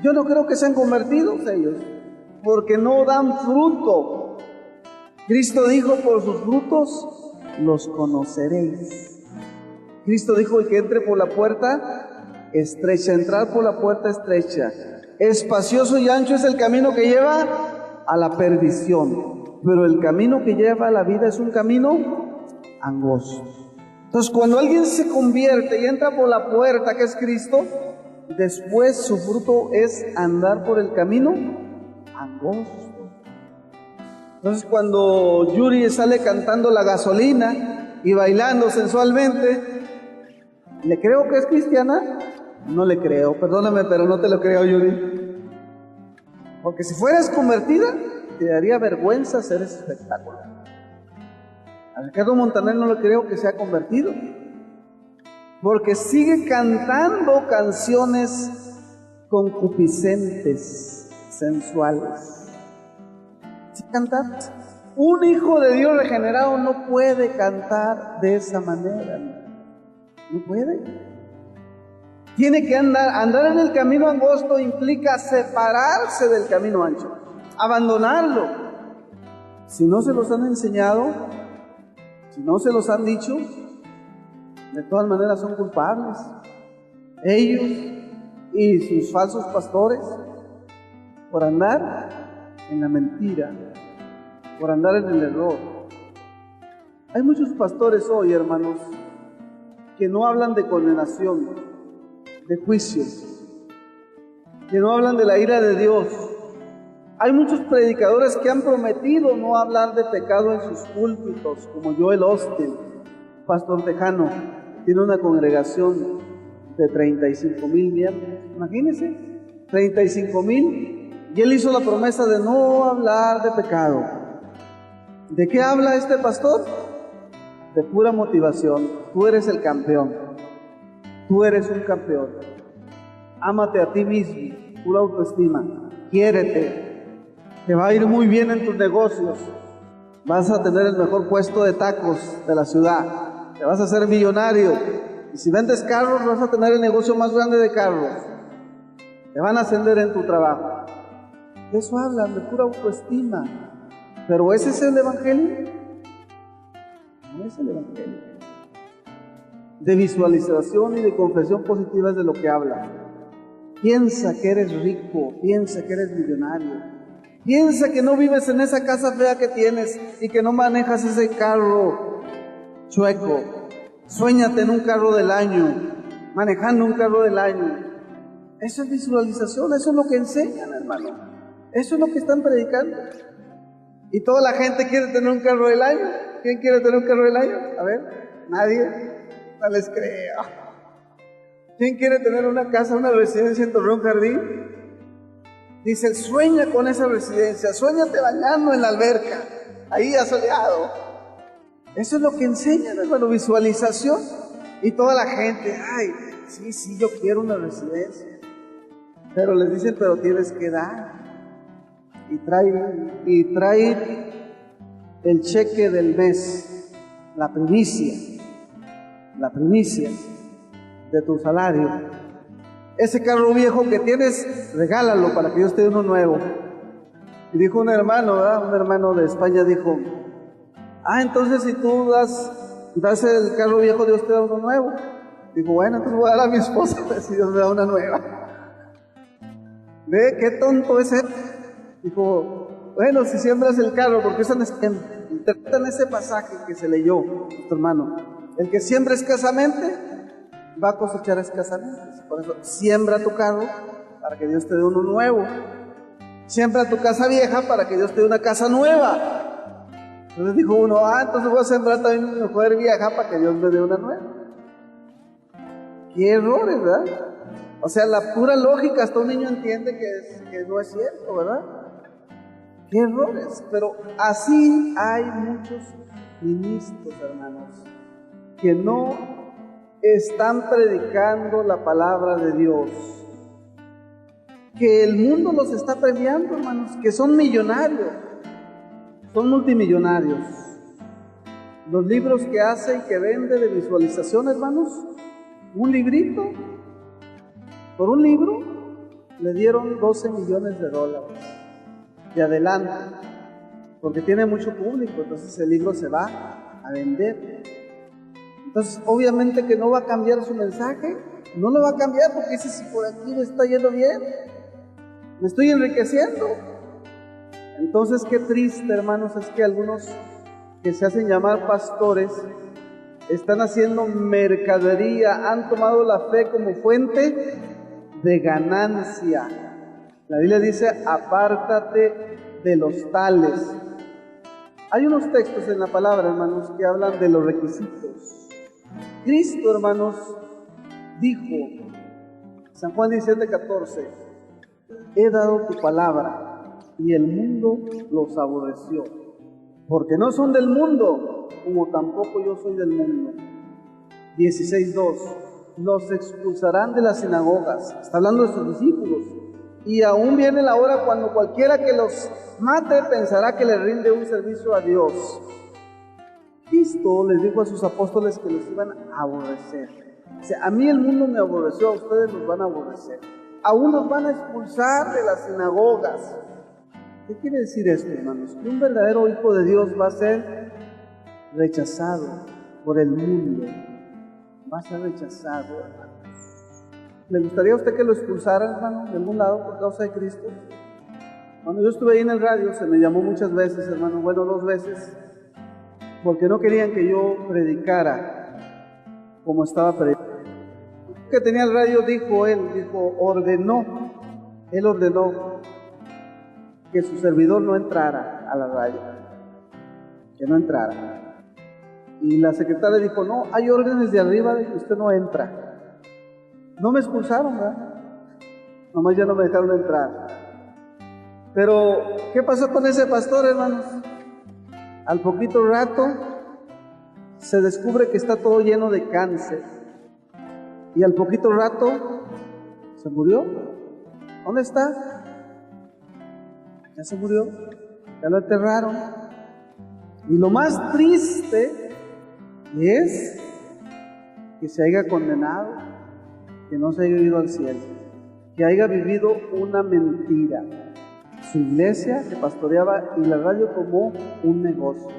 Yo no creo que sean convertidos ellos, porque no dan fruto. Cristo dijo: por sus frutos los conoceréis. Cristo dijo: el que entre por la puerta estrecha, entrar por la puerta estrecha, espacioso y ancho es el camino que lleva a la perdición, pero el camino que lleva a la vida es un camino angosto. Entonces, cuando alguien se convierte y entra por la puerta que es Cristo, después su fruto es andar por el camino angosto. Entonces, cuando Yuri sale cantando La Gasolina y bailando sensualmente, ¿le creo que es cristiana? No le creo, perdóname, pero no te lo creo, Yuri. Porque si fueras convertida, te daría vergüenza hacer ese espectáculo. A Ricardo Montaner no le creo que se ha convertido, porque sigue cantando canciones concupiscentes, sensuales. Sí, cantar. Un hijo de Dios regenerado no puede cantar de esa manera. No puede. Tiene que andar en el camino angosto implica separarse del camino ancho, abandonarlo. Si no se los han enseñado, si no se los han dicho, de todas maneras son culpables. Ellos y sus falsos pastores por andar en la mentira, por andar en el error. Hay muchos pastores hoy, hermanos, que no hablan de condenación, de juicio, que no hablan de la ira de Dios. Hay muchos predicadores que han prometido no hablar de pecado en sus púlpitos, como Joel Osteen, pastor tejano, tiene una congregación de 35,000 miembros. Imagínense, 35,000, y él hizo la promesa de no hablar de pecado. ¿De qué habla este pastor? De pura motivación. Tú eres el campeón. Tú eres un campeón. Ámate a ti mismo, pura autoestima. Quiérete. Te va a ir muy bien en tus negocios. Vas a tener el mejor puesto de tacos de la ciudad. Te vas a hacer millonario. Y si vendes carros, vas a tener el negocio más grande de carros. Te van a ascender en tu trabajo. De eso hablan, de pura autoestima. ¿Pero ese es el evangelio? No es el evangelio. De visualización y de confesión positiva es de lo que habla. Piensa que eres rico, piensa que eres millonario. Piensa que no vives en esa casa fea que tienes y que no manejas ese carro chueco. Suéñate en un carro del año, manejando un carro del año. Eso es visualización, eso es lo que enseñan, hermano. Eso es lo que están predicando. Y toda la gente quiere tener un carro del año. ¿Quién quiere tener un carro del año? A ver, nadie. No les creo. ¿Quién quiere tener una casa, una residencia en Torreón Jardín? Dice, sueña con esa residencia, suéñate bañando en la alberca, ahí asoleado. Eso es lo que enseñan, hermano, visualización. Y toda la gente, ay, sí, yo quiero una residencia. Pero les dicen, pero tienes que dar. Y trae el cheque del mes, la primicia de tu salario. Ese carro viejo que tienes, regálalo para que Dios te dé uno nuevo. Y dijo un hermano, ¿verdad? Un hermano de España dijo, entonces si tú das el carro viejo, Dios te da uno nuevo. Dijo, bueno, entonces voy a dar a mi esposa si Dios me da una nueva. ¿Ve qué tonto es él? Dijo, bueno, si siembras el carro, porque interpretan ese pasaje que se leyó, nuestro hermano. El que siembra escasamente, va a cosechar escasamente. Por eso, siembra tu carro para que Dios te dé uno nuevo. Siembra tu casa vieja para que Dios te dé una casa nueva. Entonces dijo uno, entonces voy a sembrar también mi mujer vieja para que Dios me dé una nueva. Qué errores, ¿verdad? O sea, la pura lógica, hasta un niño entiende que no es cierto, ¿verdad? Qué errores. Pero así hay muchos ministros, hermanos, que no están predicando la palabra de Dios, que el mundo los está premiando, hermanos, que son millonarios, son multimillonarios. Los libros que hace y que vende de visualización, hermanos, un librito, por un libro le dieron $12 millones de adelanto, porque tiene mucho público, entonces el libro se va a vender. Entonces, obviamente que no va a cambiar su mensaje, no lo va a cambiar porque dice, si por aquí me está yendo bien, me estoy enriqueciendo. Entonces, qué triste, hermanos, es que algunos que se hacen llamar pastores están haciendo mercadería, han tomado la fe como fuente de ganancia. La Biblia dice, apártate de los tales. Hay unos textos en la palabra, hermanos, que hablan de los requisitos. Cristo, hermanos, dijo, San Juan 17:14, he dado tu palabra y el mundo los aborreció. porque no son del mundo, como tampoco yo soy del mundo. 16:2, los expulsarán de las sinagogas. Está hablando de sus discípulos. Y aún viene la hora cuando cualquiera que los mate pensará que le rinde un servicio a Dios. Cristo les dijo a sus apóstoles que los iban a aborrecer. O sea, a mí el mundo me aborreció, a ustedes los van a aborrecer. Aún los van a expulsar de las sinagogas. ¿Qué quiere decir esto, hermanos? Que un verdadero hijo de Dios va a ser rechazado por el mundo. Va a ser rechazado, hermano. ¿Le gustaría a usted que lo expulsaran, hermano, de algún lado por causa de Cristo? Cuando yo estuve ahí en el radio, se me llamó muchas veces, hermano, bueno, 2 veces, porque no querían que yo predicara como estaba predicando. Que tenía el radio, él ordenó que su servidor no entrara a la radio, que no entrara. Y la secretaria dijo, no, hay órdenes de arriba de que usted no entra. No me expulsaron, ¿verdad? Nomás ya no me dejaron entrar. Pero, ¿qué pasó con ese pastor, hermanos? Al poquito rato se descubre que está todo lleno de cáncer. Y al poquito rato se murió. ¿Dónde está? Ya se murió. Ya lo enterraron. Y lo más triste es que se haya condenado, que no se haya ido al cielo, que haya vivido una mentira. Su iglesia se pastoreaba y la radio como un negocio.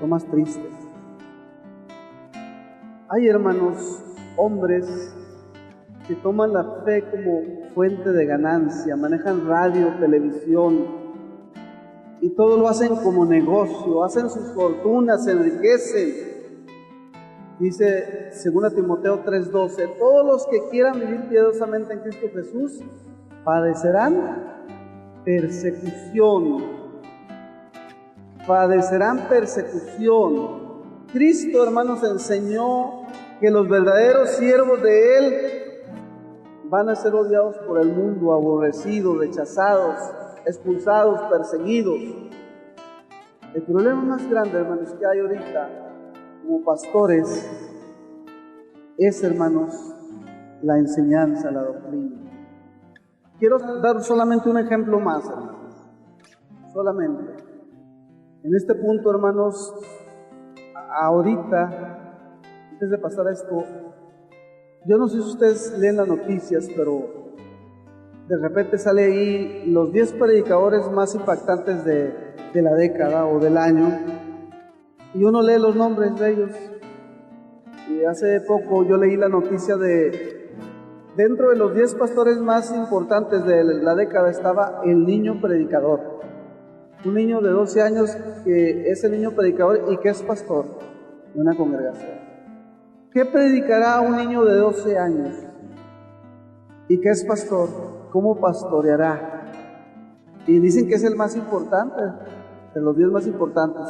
Lo más triste. Hay, hermanos, hombres que toman la fe como fuente de ganancia, manejan radio, televisión y todo lo hacen como negocio, hacen sus fortunas, se enriquecen. Dice 2 Timoteo 3:12, todos los que quieran vivir piadosamente en Cristo Jesús padecerán persecución. Padecerán persecución. Cristo, hermanos, enseñó que los verdaderos siervos de Él van a ser odiados por el mundo, aborrecidos, rechazados, expulsados, perseguidos. El problema más grande, hermanos, que hay ahorita como pastores es, hermanos, la enseñanza, la doctrina. Quiero dar solamente un ejemplo más, hermanos. Solamente. En este punto, hermanos, ahorita, antes de pasar a esto, yo no sé si ustedes leen las noticias, pero de repente sale ahí los 10 predicadores más impactantes de la década o del año, y uno lee los nombres de ellos. Y hace poco yo leí la noticia de, dentro de los 10 pastores más importantes de la década estaba el niño predicador. Un niño de 12 años que es el niño predicador y que es pastor de una congregación. ¿Qué predicará un niño de 12 años y que es pastor? ¿Cómo pastoreará? Y dicen que es el más importante, de los 10 más importantes.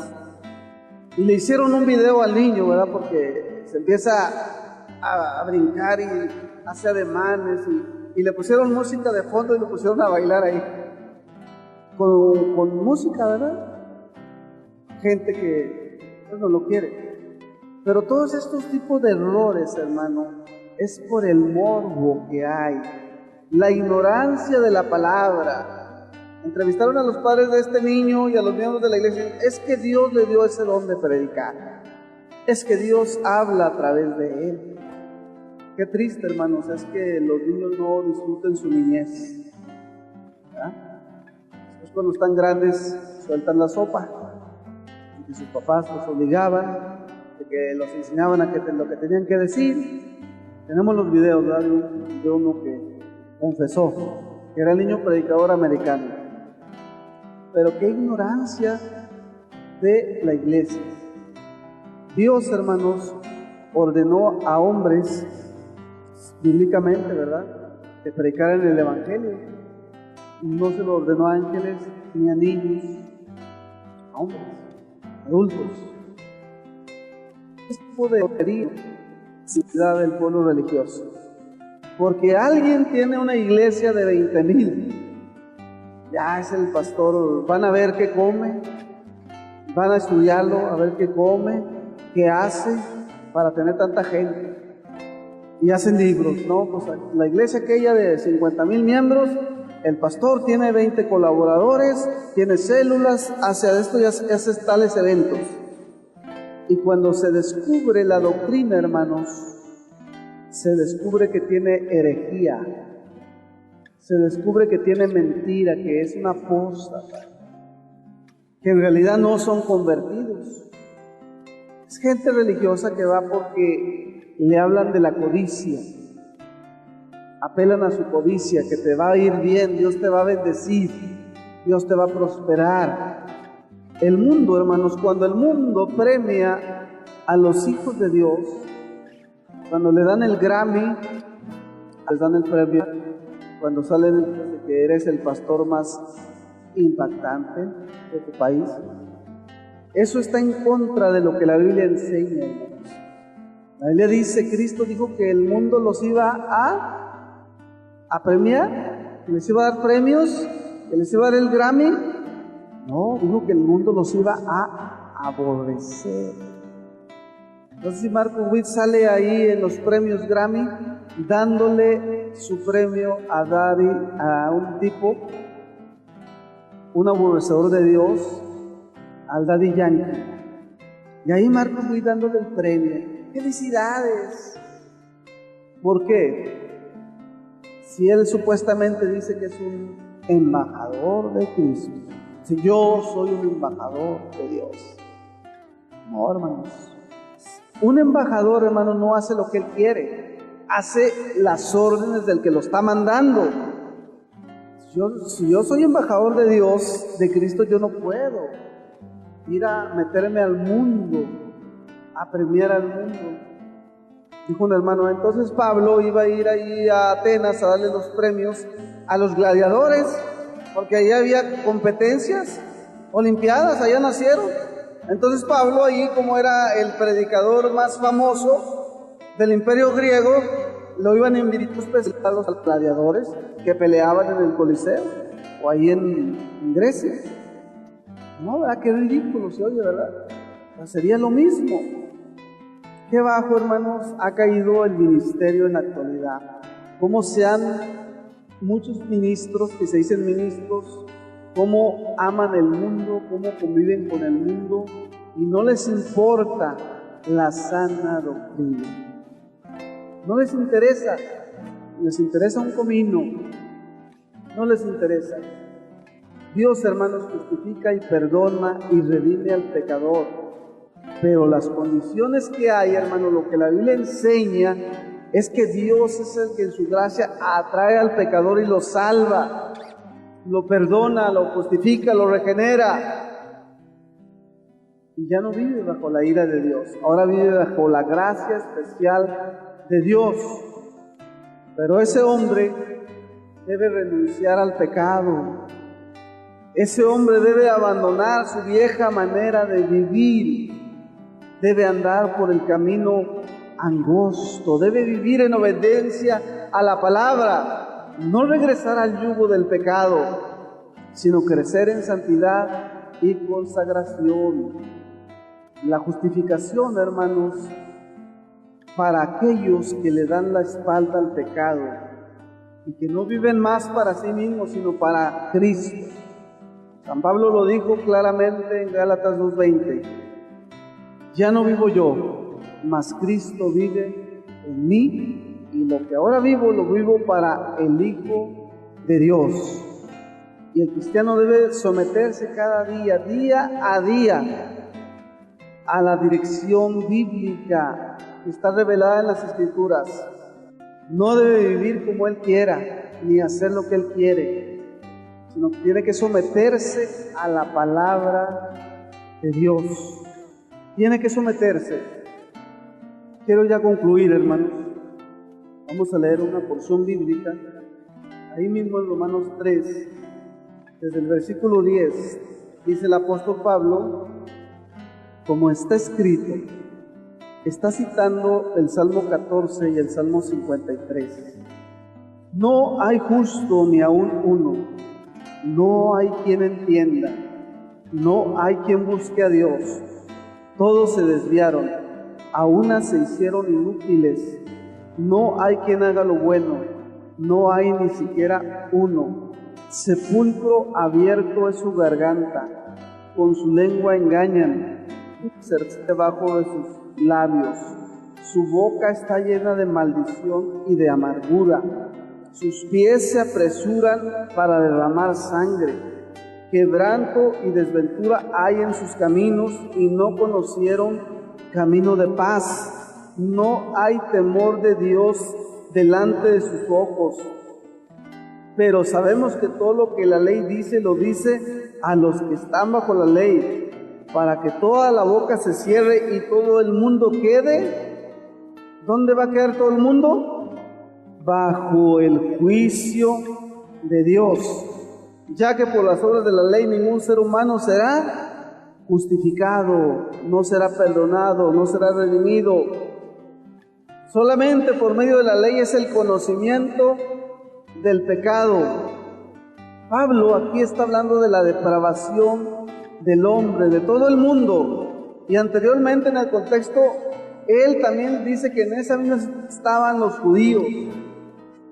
Y le hicieron un video al niño, ¿verdad? Porque se empieza a brincar y hace ademanes y le pusieron música de fondo y lo pusieron a bailar ahí. Con música, ¿verdad? Gente que no lo quiere. Pero todos estos tipos de errores, hermano, es por el morbo que hay, la ignorancia de la palabra. Entrevistaron a los padres de este niño y a los miembros de la iglesia. Es que Dios le dio ese don de predicar. Es que Dios habla a través de él. Qué triste, hermanos, es que los niños no disfruten su niñez. ¿Verdad? Después, cuando están grandes, sueltan la sopa. Y sus papás los obligaban, de que los enseñaban a lo que tenían que decir. Tenemos los videos, ¿verdad? De uno que confesó que era el niño predicador americano. Pero qué ignorancia de la iglesia. Dios, hermanos, ordenó a hombres, bíblicamente, ¿verdad?, que predicaran el evangelio. No se lo ordenó a ángeles ni a niños, a hombres, adultos. Este tipo de lotería del pueblo religioso. Porque alguien tiene una iglesia de 20,000, ya es el pastor, van a ver qué come, van a estudiarlo, a ver qué come, qué hace para tener tanta gente. Y hacen libros, ¿no? Pues la iglesia aquella de 50,000 miembros, el pastor tiene 20 colaboradores, tiene células, hace esto y hace tales eventos. Y cuando se descubre la doctrina, hermanos, se descubre que tiene herejía, se descubre que tiene mentira, que es una apóstata, que en realidad no son convertidos. Es gente religiosa que va porque le hablan de la codicia, apelan a su codicia, que te va a ir bien, Dios te va a bendecir, Dios te va a prosperar. El mundo, hermanos, cuando el mundo premia a los hijos de Dios, cuando le dan el Grammy, les dan el premio, cuando salen de que eres el pastor más impactante de tu país, eso está en contra de lo que la Biblia enseña, hermanos. La Biblia dice, Cristo dijo que el mundo los iba a premiar, que les iba a dar premios, que les iba a dar el Grammy. No, dijo que el mundo los iba a aborrecer. Entonces, si Marco Witt sale ahí en los premios Grammy dándole su premio a un tipo, un aborrecedor de Dios, al Daddy Yankee. Y ahí Marco Witt dándole el premio. ¡Felicidades! ¿Por qué? Si él supuestamente dice que es un embajador de Cristo, si yo soy un embajador de Dios. No, hermanos. Un embajador, hermano, no hace lo que él quiere, hace las órdenes del que lo está mandando. Si yo soy embajador de Dios, de Cristo, yo no puedo ir a meterme al mundo, a premiar al mundo. Dijo un hermano, entonces Pablo iba a ir ahí a Atenas a darle los premios a los gladiadores, porque ahí había competencias, olimpiadas, allá nacieron. Entonces Pablo ahí, como era el predicador más famoso del imperio griego, lo iban a invitar a los gladiadores que peleaban en el Coliseo o ahí en Grecia. No, ¿verdad? Qué ridículo se oye, ¿verdad? Pero sería lo mismo. Qué bajo, hermanos, ha caído el ministerio en la actualidad. Cómo se han muchos ministros que se dicen ministros, cómo aman el mundo, cómo conviven con el mundo y no les importa la sana doctrina. No les interesa un comino, no les interesa. Dios, hermanos, justifica y perdona y redime al pecador, pero las condiciones que hay, hermanos, lo que la Biblia enseña es que Dios es el que en su gracia atrae al pecador y lo salva, lo perdona, lo justifica, lo regenera. Y ya no vive bajo la ira de Dios, ahora vive bajo la gracia especial de Dios. Pero ese hombre debe renunciar al pecado. Ese hombre debe abandonar su vieja manera de vivir. Debe andar por el camino angosto. Debe vivir en obediencia a la palabra. No regresar al yugo del pecado, sino crecer en santidad y consagración. La justificación, hermanos, para aquellos que le dan la espalda al pecado y que no viven más para sí mismos, sino para Cristo. San Pablo lo dijo claramente en Gálatas 2:20. Ya no vivo yo, mas Cristo vive en mí, y lo que ahora vivo, lo vivo para el Hijo de Dios. Y el cristiano debe someterse cada día, día a día, a la dirección bíblica que está revelada en las Escrituras. No debe vivir como él quiera, ni hacer lo que él quiere, sino que tiene que someterse a la palabra de Dios. Tiene que someterse. Quiero ya concluir, hermanos. Vamos a leer una porción bíblica, ahí mismo en Romanos 3, desde el versículo 10, dice el apóstol Pablo, como está escrito, está citando el Salmo 14 y el Salmo 53. No hay justo ni aún uno, no hay quien entienda. No hay quien busque a Dios. Todos se desviaron, a una se hicieron inútiles. No hay quien haga lo bueno, no hay ni siquiera uno. Sepulcro abierto es su garganta, con su lengua engañan, debajo de sus labios. Su boca está llena de maldición y de amargura. Sus pies se apresuran para derramar sangre. Quebranto y desventura hay en sus caminos y no conocieron camino de paz. No hay temor de Dios delante de sus ojos. Pero sabemos que todo lo que la ley dice, lo dice a los que están bajo la ley, para que toda la boca se cierre y todo el mundo quede. ¿Dónde va a quedar todo el mundo? Bajo el juicio de Dios, ya que por las obras de la ley ningún ser humano será justificado, no será perdonado, no será redimido. Solamente por medio de la ley es el conocimiento del pecado. Pablo aquí está hablando de la depravación del hombre, de todo el mundo. Y anteriormente en el contexto, él también dice que en esa misma estaban los judíos.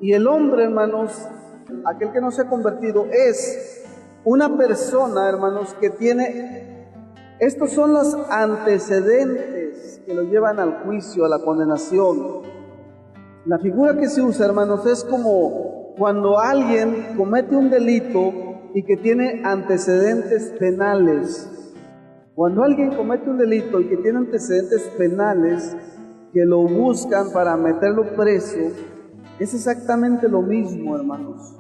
Y el hombre, hermanos, aquel que no se ha convertido, es una persona, hermanos, que tiene... Estos son los antecedentes que lo llevan al juicio, a la condenación. La figura que se usa, hermanos, es como cuando alguien comete un delito y que tiene antecedentes penales. Cuando alguien comete un delito y que tiene antecedentes penales que lo buscan para meterlo preso, es exactamente lo mismo, hermanos.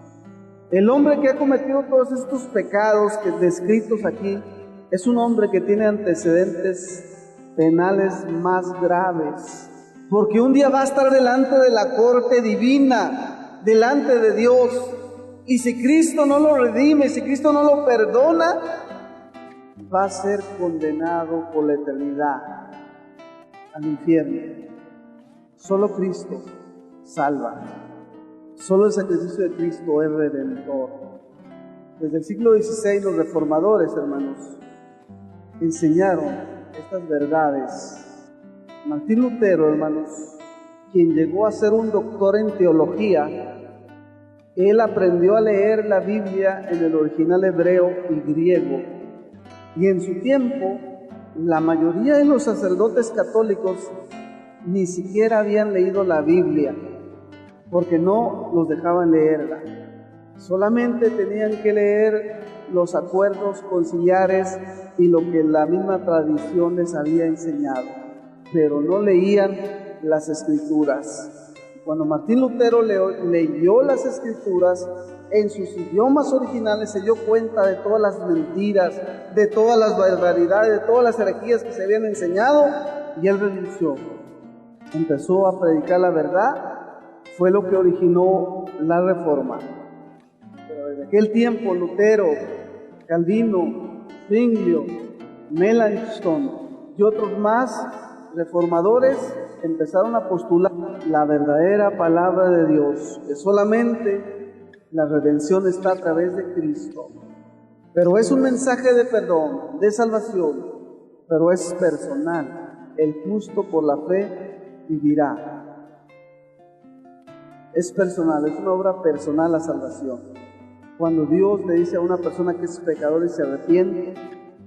El hombre que ha cometido todos estos pecados que descritos aquí es un hombre que tiene antecedentes penales más graves, porque un día va a estar delante de la corte divina, delante de Dios, y si Cristo no lo redime, si Cristo no lo perdona, va a ser condenado por la eternidad al infierno. Solo Cristo salva. Solo el sacrificio de Cristo es redentor. Desde el siglo XVI los reformadores, hermanos, enseñaron estas verdades. Martín Lutero, hermanos, quien llegó a ser un doctor en teología, él aprendió a leer la Biblia en el original hebreo y griego. Y en su tiempo, la mayoría de los sacerdotes católicos ni siquiera habían leído la Biblia, porque no los dejaban leerla. Solamente tenían que leer los acuerdos conciliares y lo que la misma tradición les había enseñado, pero no leían las Escrituras. Cuando Martín Lutero leyó las Escrituras en sus idiomas originales, se dio cuenta de todas las mentiras, de todas las barbaridades, de todas las herejías que se habían enseñado, y él renunció. Empezó a predicar la verdad, fue lo que originó la Reforma. Pero desde aquel tiempo, Lutero, Calvino, Zwinglio, Melanchthon y otros más reformadores empezaron a postular la verdadera palabra de Dios, que solamente la redención está a través de Cristo. Pero es un mensaje de perdón, de salvación, pero es personal. El justo por la fe vivirá. Es personal, es una obra personal la salvación. Cuando Dios le dice a una persona que es pecador y se arrepiente,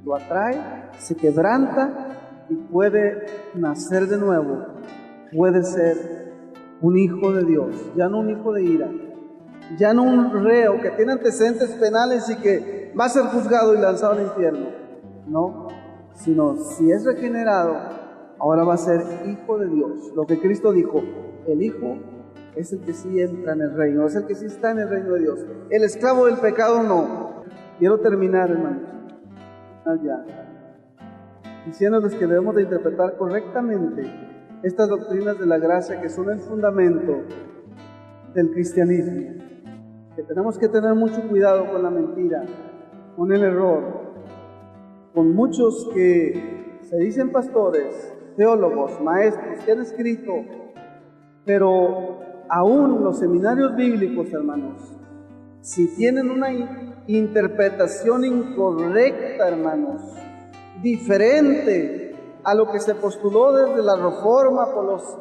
lo atrae, se quebranta y puede nacer de nuevo, puede ser un hijo de Dios, ya no un hijo de ira, ya no un reo que tiene antecedentes penales y que va a ser juzgado y lanzado al infierno, no, sino si es regenerado, ahora va a ser hijo de Dios. Lo que Cristo dijo, el hijo es el que sí entra en el reino, es el que sí está en el reino de Dios. El esclavo del pecado no. Quiero terminar, hermanos, ya, diciéndoles que debemos de interpretar correctamente estas doctrinas de la gracia que son el fundamento del cristianismo, que tenemos que tener mucho cuidado con la mentira, con el error, con muchos que se dicen pastores, teólogos, maestros, que han escrito, pero aún los seminarios bíblicos, hermanos, si tienen una interpretación incorrecta, hermanos, diferente a lo que se postuló desde la Reforma por los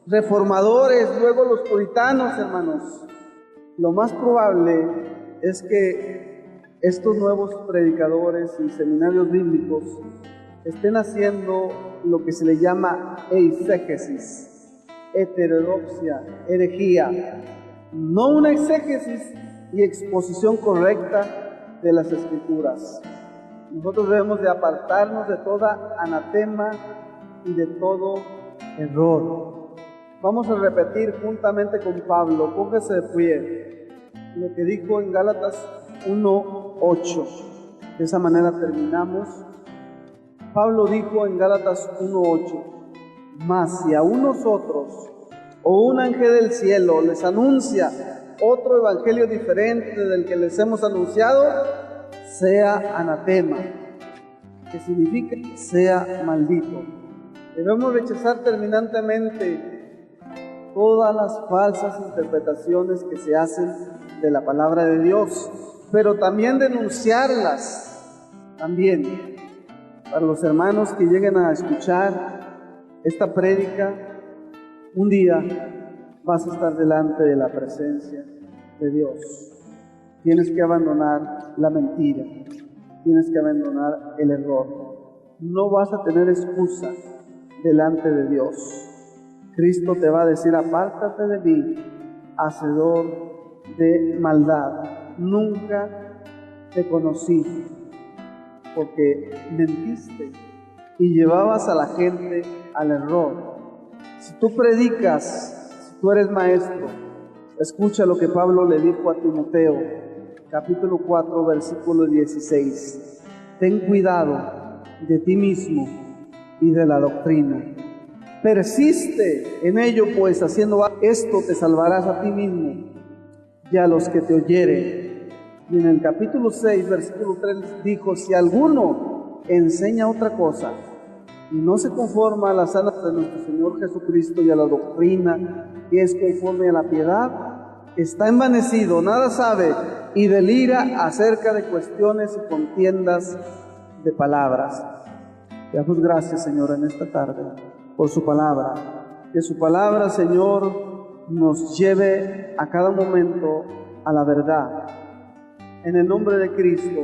reformadores, luego los puritanos, hermanos. Lo más probable es que estos nuevos predicadores y seminarios bíblicos estén haciendo lo que se le llama eisegesis, heterodoxia, herejía, no una exégesis y exposición correcta de las Escrituras. Nosotros debemos de apartarnos de toda anatema y de todo error. Vamos a repetir juntamente con Pablo, póngase de pie, lo que dijo en Gálatas 1:8. De esa manera terminamos. Pablo dijo en Gálatas 1:8, mas si aún nosotros o un ángel del cielo les anuncia otro evangelio diferente del que les hemos anunciado, sea anatema, que significa sea maldito. Debemos rechazar terminantemente todas las falsas interpretaciones que se hacen de la palabra de Dios, pero también denunciarlas. También para los hermanos que lleguen a escuchar esta prédica, un día vas a estar delante de la presencia de Dios. Tienes que abandonar la mentira, tienes que abandonar el error. No vas a tener excusa delante de Dios. Cristo te va a decir: apártate de mí, hacedor de maldad. Nunca te conocí, porque mentiste y llevabas a la gente al error. Si tú predicas, si tú eres maestro, escucha lo que Pablo le dijo a Timoteo, capítulo 4, versículo 16. Ten cuidado de ti mismo y de la doctrina. Persiste en ello, pues haciendo esto te salvarás a ti mismo y a los que te oyeren. Y en el capítulo 6, versículo 3 dijo: si alguno enseña otra cosa y no se conforma a la sana de nuestro Señor Jesucristo y a la doctrina que es conforme a la piedad, está envanecido, nada sabe y delira acerca de cuestiones y contiendas de palabras. Te damos gracias, Señor, en esta tarde por su palabra. Que su palabra, Señor, nos lleve a cada momento a la verdad. En el nombre de Cristo.